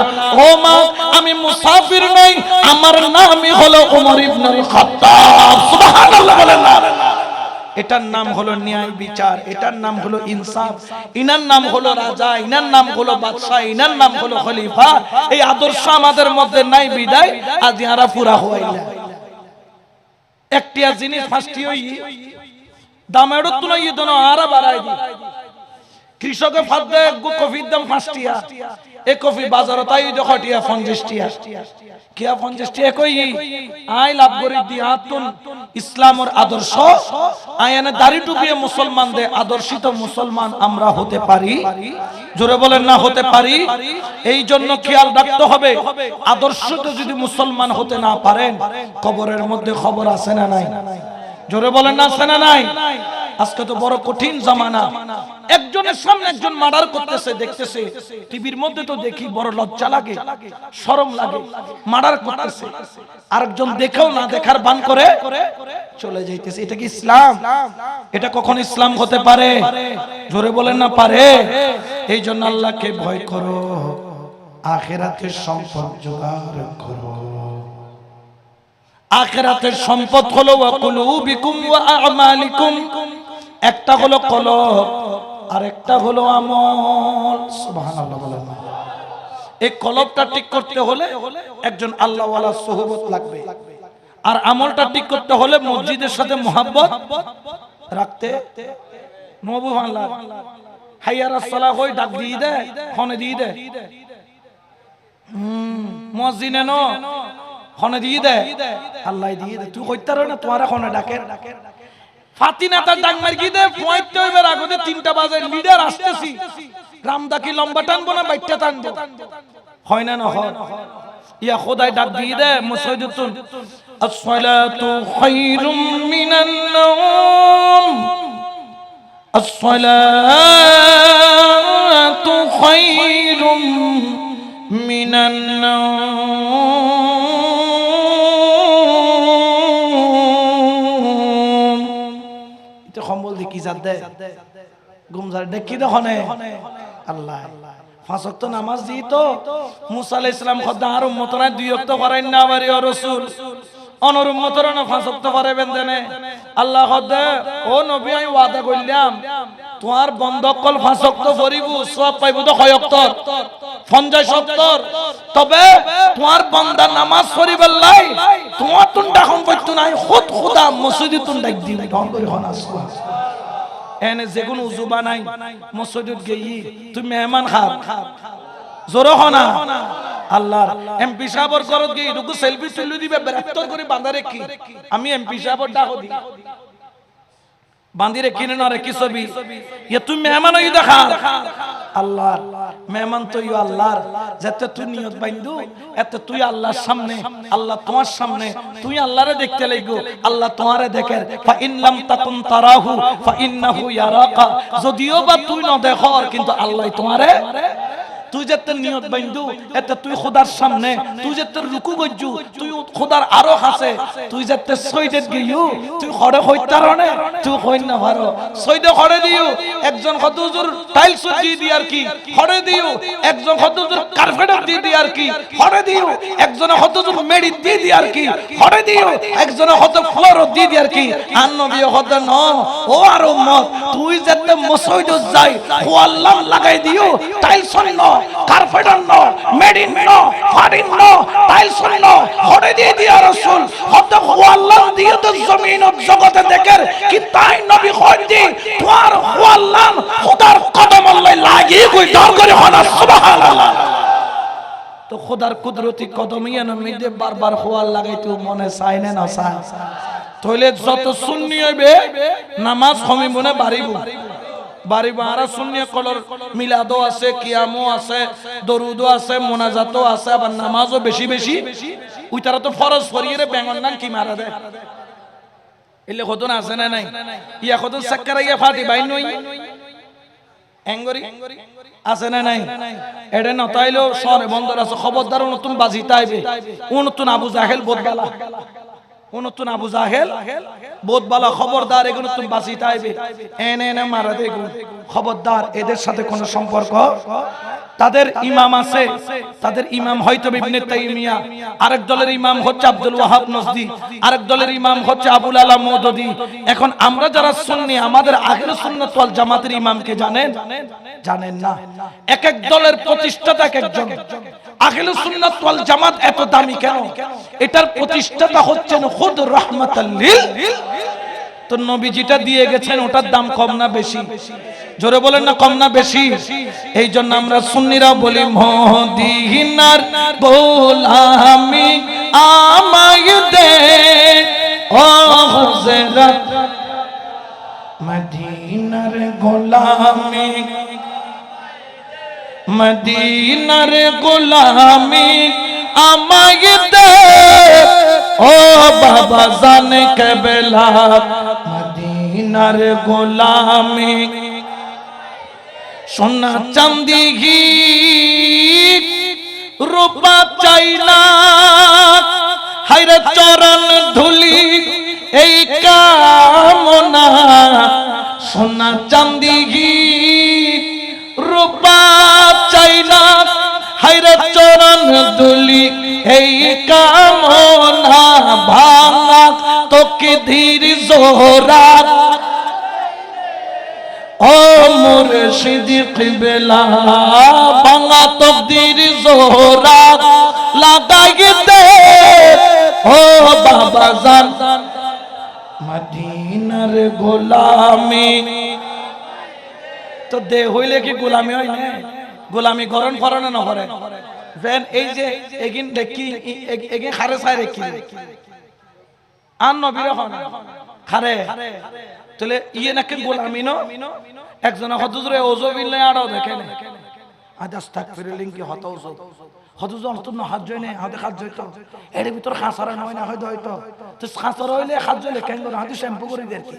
ও মা আমি মুসাফির নই, আমার নামই হলো ওমর ইবনুল খাত্তাব। সুবহানাল্লাহ বলেন না। এটার নাম হলো ন্যায় বিচার, এটার নাম হলো ইনসাফ, ইনার নাম হলো রাজা, ইনার নাম হলো বাদশা, ইনার নাম হলো খলিফা। এই আদর্শ আমাদের মধ্যে নাই বিদায় আজ ইয়ারা পুরা হইলা। একটিয়া জিনিস ফাস্টি হই দামের তুলনা ই দনো আরা বাড়াই দি। কৃষকে ফাদে কফির দাম 5 টিয়া, এই কফি বাজারে তাই দেখটিয়া 50 টিয়া, কিয়া 50 টিয়া কই আই লাভ করি দি আতুন ইসলামের আদর্শ আয়ানে দাড়ি টুপিয়ে মুসলমান দে আদর্শিত মুসলমান আমরা হতে পারি? জোরে বলেন না হতে পারি। এই জন্য খেয়াল রাখতে হবে, আদর্শিত যদি মুসলমান হতে না পারেন কবরের মধ্যে খবর আছে না নাই? জোরে বলেন না আছে না নাই? আজকে তো বড় কঠিন জামানা, একজনের সামনে একজন মার্ডার করতেছে দেখতেছে, টিভির মধ্যে তো দেখি, বড় লজ্জা লাগে, শরম লাগে, মার্ডার করতেছে, আরেকজন দেখেও না দেখার ভান করে চলে যাইতেছে। এটা কি ইসলাম? এটা কখন ইসলাম হতে পারে? জোরে বলেন না পারে। এই জন্য আল্লাহকে ভয় করো, আখিরাতের সম্পদ জোগাড় করো। আখিরাতের সম্পদ হলো ওয়া কুলুবিকুম ওয়া আমালিকুম। একটা হলো কলব, আর একটা হলো আমল। সুবহানাল্লাহ বলেন। এই কলবটা ঠিক করতে হলে একজন আল্লাহওয়ালা সোহবত লাগবে, আর আমলটা ঠিক করতে হলে মসজিদের সাথে মুহাব্বত রাখতে নবু আল্লাহ হাইয়ারাস সালাহ কই ডাক দিয়ে দেয়, ফোনে দিয়ে দেয়, মুয়াজ্জিনে ন ফোনে দিয়ে দেয়, আল্লাহ দিয়ে দেয়। তুই কইতার না তোরা ফোনে ডাকে ফাতিনা তার ডাক মার কি দে পয়তে হইবার আগতে 3টা বাজে লিডার আসতেছি, রামদা কি লম্বা টানবো না বাইটটা টানবো, হয় না না হয় ইয়া খোদাই ডাক দিয়ে দে মুসাইদুতুন as-salatu khairum minan nawm, as-salatu khairum minan nawm। এটা কম্বল দি কি জাত দে গুমজার দেখি দেখনে আল্লাহ 5 ওয়াক্ত নামাজ দি তো মুসা আলাইহিস সালাম খোদা আর উম্মতরা 2 ওয়াক্ত করেন না বারে ও রাসূল, অনর উম্মতরা না 5 ওয়াক্ত করাবেন দেনে। আল্লাহ খোদা ও নবী আমি ওয়াদা কইলাম তোমার বন্ধকল 5 ওয়াক্ত পড়িবু সওয়াব পাইবু তো কয় ওয়াক্ত 50 ওয়াক্ত, তবে তোমার বান্দা নামাজ পড়িবার লাই তোমার তুন ডাকম কইতো নাই খুদ খোদা মসজিদে তুন ডাক দি ঢং করে হনা সুবহানাল্লাহ। এনে যেগুন উজুবা নাই মসজিদত গেই তুই মেহমান খাব জোর হনা আল্লাহর এমপি সাহেবর করত গেই রুকু সেলফি তুলি দিবে বেরাত্তর করে বাঁধারে কি আমি এমপি সাহেবর ডাকো দি বাঁধিরে কিনে না রে কি ছবি ইয়া তুই মেহমান হই দেখা আল্লাহর মেহমান তো ইয়া আল্লাহর, যাতে তুই নিয়ত বাইন্দু এতে তুই আল্লাহর সামনে, আল্লাহ তোমার সামনে, তুই আল্লাহরে দেখতে লাগো, আল্লাহ তোমারে দেখে। ফা ইন লাম তাকুন তারাহু ফা ইন্নাহু ইয়ারাকা, যদিও বা তুই না দেখো কিন্তু আল্লাহ তোমারে, তুই যেতে নিয়ত বাইন্দু এতে তুই খোদার সামনে, তুই যেতে রুকু গজ্জু তুই খোদার আরো কাছে, তুই যেতে সৈয়দ গিয়ু তুই খড়ে হইতারনে তুই কই না পারো সৈয়দ খড়ে দিও, একজন হুজুর টাইলস দি আর কি খড়ে দিও, একজন হুজুর কার্পেট দি আর কি খড়ে দিও, একজন হুজুর মেডি দি আর কি খড়ে দিও, একজন হুজুর ফ্লোর দি আর কি। আর নবী খোদা ন ও আর উম্মত তুই যেতে মসজিদ যাই ও আল্লাহ লাগাই দিও টাইলস ন কার্পেট ন মেডিন ন ফারিন ন টাইলস ন খড়ে দিয়ে দিয়া রাসূল খোদা ও আল্লাহ দিয়ে তো জমিন ও জগতে দেখের কি তাই নবী কই দি তোর ও আল্লাহ খোদার কদম আল্লাহ লাগি কই দর করে হনা সুবহানাল্লাহ। তো খোদার কুদরতি কদমিয়া নমিদে বারবার খোয়াল লাগাইতে মনে চাই না না চায়, তাহলে যত সুন্নি হইবে নামাজ কমিব না বাড়িব বাড়িব। আর সুন্নি কলর মিলাদও আছে, কিয়ামও আছে, দরুদও আছে, মোনাজাতও আছে, আবার নামাজও বেশি বেশি ওইটারা তো ফরজ করিয়ে বেঙ্গন নাম কি মারা দেয় এলে কতন আছে না নাই ইয়া কতন সাক্কারাইয়া ফাটি বাই নই এঙ্গরি আছে না নাই এটা না তাইলো শহরে বন্দর আছে, খবরদার নতুন বাজি তাইবে ও নতুন আবু জাহেল বোধবালা, ও নতুন আবু জাহেল বোধবালা, খবরদার এগুলো নতুন বাজি তাইবে এনে এনে মারা দে, খবরদার এদের সাথে কোনো সম্পর্ক। তাদের ইমাম আছে, তাদের ইমাম হয়তো ইবনে তাইমিয়া, আরেক দলের ইমাম হচ্ছে আব্দুল ওয়াহাব নজদি, আরেক দলের ইমাম হচ্ছে আবুল আলা মওদুদি। এখন আমরা যারা সুন্নি আমাদের আহলে সুন্নাত ওয়াল জামাতের ইমামকে জানেন জানেন না, এক এক দলের প্রতিষ্ঠাতা এক একজন। আহলে সুন্নাত ওয়াল জামাত এত দামি কেন? এটার প্রতিষ্ঠাতা হচ্ছেন খুদ রাহমাতাল লিল, তো নবী যেটা দিয়ে গেছেন ওটার দাম কম না বেশি? জোরে বলেন না কম না বেশি? এই জন্য আমরা সুন্নিরা বলি মদিনার গোলামি আমায় দে ও হযরত, মদিনার গোলামি মদিনার গোলামি আমায় দে ও বাবা জান কেবলা, মদিনার গোলামি সোনা চাঁদি ঘি রূপা চাই না, হায়রে চরণ ধুলি এই কামনা, সোনা চাঁদি ঘি রূপা চাই না, হায়রে চরণ ধুলি এই কামনা, ভাঙা তোকে ধীর জোরা ও মোর সিদ্দিক বেলা ভাঙা তকদির জোহরা লাগাইতে ও বাবা জান মদিনার গোলামি তো দে হইলে কি গোলামি হয় না গোলামি করন করনে না করে ভেন এই যে এগিন দেখি এগিন খারে ছাই রেখি আন নবীর হন খারে তাহলে ইয়ে নাকি গোলামি ন একজন হুজুরে ওযু বিল্লাহ আড়াও দেখেন আজ আস্তাগফিরুল্লাহ কি হতো ওযু হুজুর অন্ত না হাত জয় না হাতে হাত জয় তো এর ভিতর খাসারা নয় না হয়তো তো খাসারা হইলে হাত জয় কেন না হাতে শ্যাম্পু করে দেন কি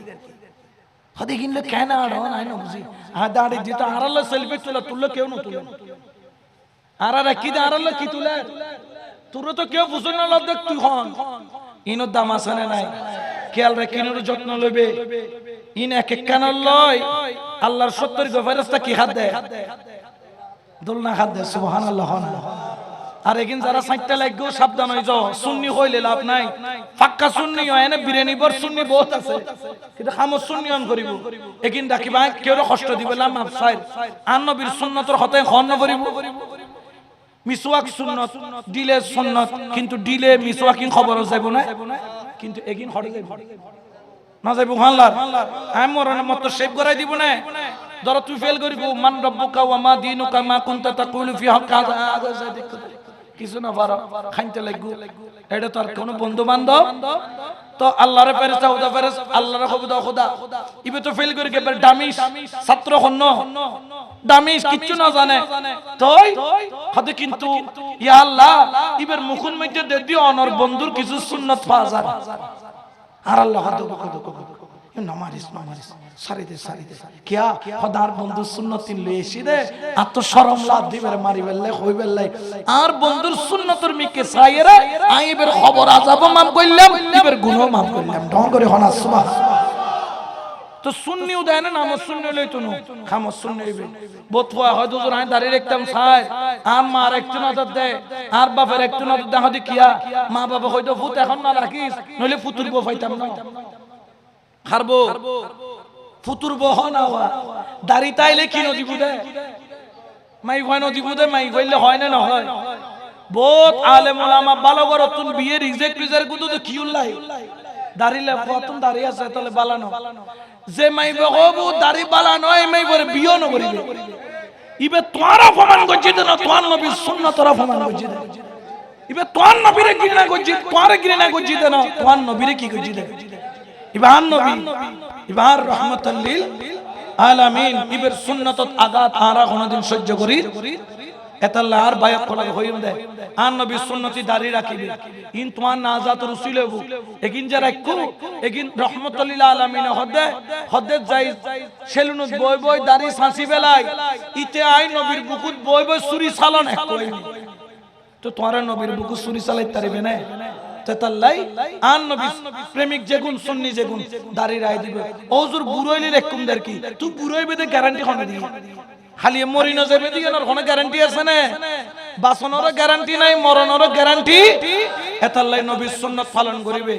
হদি কিনলে কেন আড়াও না না বুঝি হ্যাঁ দাঁড়ি দিতে আড়ালে সেলফি তুললে কেউ না তুলে আড়ালে কি দে আড়ালে কি তুলে তোর তো কেউ বুঝে না লাভ দেখ তুই হন ইনোর দাম আছে না নাই খেয়াল রাখি ইনোর যত্ন লইবে ইন এক এক কান লয় আল্লাহর 70 গো ফেরেশতা কি হাত দেয় দোলনা হাত দেয় সুবহানাল্লাহ না আর একিন যারা সাইটটা লাগগো সাবধান হই যাও সুন্নি হইলে লাভ নাই পাক্কা সুন্নি হয় না বিরিয়ানি বর সুন্নি বহুত আছে কিন্তু খামো সুন্নি অন করিব একিন ডাকিবা কেউ কষ্ট দিবে না মাফ চাই আর নবীর সুন্নতর হতে খন করিব মিসওয়াক সুন্নত ডিলে সুন্নত কিন্তু ডিলে মিসওয়াকিং খবর যাইব না কিন্তু একিন হড়ে যাইব না যাইব আল্লাহ আমি মরনে মত সেভ করাই দিব না ধর তুই ফেল করিব মান রব্বুকা ওয়া মা দীনুকা মা কুনতা তাকুলু ফি হাক্কা কিছু না পারো খাইতে লাগু এটা তো আর কোন বন্ধু বান্ধব তো আল্লাহর ফেরেশতা ওদা ফেরেশতা আল্লাহর খোদা ইবে তো ফেল করি কেবল ডামিস ছাত্র হন্ন ডামিস কিচ্ছু না জানে তোই হতে কিন্তু ইয়া আল্লাহ ইবের মুখুন মধ্যে দে দিও অনর বন্ধুর কিছু সুন্নাত পাওয়া যায় আর আল্লাহ নামারিস সারিদে কিয়া খোদার বন্ধু সুন্নতিন লইছি দে আত শরম লাভ দিবের মারি বেললে কই বেললে আর বন্ধুর সুন্নতর মিকে সাইরা আইবের খবর আযাব মাফ কইলাম ইবের গুনাহ মাফ কইলাম ঢং করে হনা সুবহান তো সুন্নিও দেয় না নাম সুন্নি লইতো না খাম সুন্নি হইবে বতওয়া হয় হুজুর আই দাঁড়িয়ে রাখতাম ছাই আর মার একটু নজর দে আর বাপের একটু নজর দেখা দি কিয়া মা বাবা হয়তো ভূত এখন না রাখিস নইলে ফুতুর বো পাইতাম না খারবো ফুতুর বহ না হওয়া দাড়ি তাইলে কি নদী বুদে মাই হয় নদী বুদে মাই কইলে হয় না হয় বহুত আলেম ওলামা ভালো করে তুন বিয়ে রিজেক্ট গুদু তো কি উল্লাই দাড়িলে কতন দাড়ি আছে তাহলে বালানো যে মাই বগবু দাড়ি বালানো এই মাই বরে বিয়ে ন করিবে ইবে তোরা ফমান গজি দে না তোর নবী সুন্নাতরা ফমান গজি দে ইবে তোর নবীরে ঘৃণা গজি তোরে ঘৃণা গজি দে না তোর নবীরে কি গজি দে ইবান নবী ইবার রহমাতুল লিল আলামিন ইবের সুন্নাতত আঘাত আরা কোনদিন সহ্য করি এতাল্লাহ আর বায়াত কলা হইম দে আর নবী সুন্নতি দাঁড়ি রাখিবে ইন তোমার নাজাত রসুল হবু একিন যা রাখু একিন রহমাতুল লিল আলামিন হদে যাই সেলুনত বই বই দাড়ি সাঁসি বেলাই ইতে আই নবীর বুকুত বই বই সুরি চালন এক কই তো তোমার নবীর বুকুত সুরি চালাই তারিবে না তেতাল্লাই আন নবী প্রেমিক যেগুন সুন্নি যেগুন দাড়ি রায় দিবে ওজুর বুড়াইলি রেকুম দের কি তুই বুড়াইবে দে গ্যারান্টি কোন দি খালি মরিনো যাবে দি এর কোন গ্যারান্টি আছে না বাসনেরও গ্যারান্টি নাই মরনেরও গ্যারান্টি এতাল্লাই নবীর সুন্নাত পালন করিবে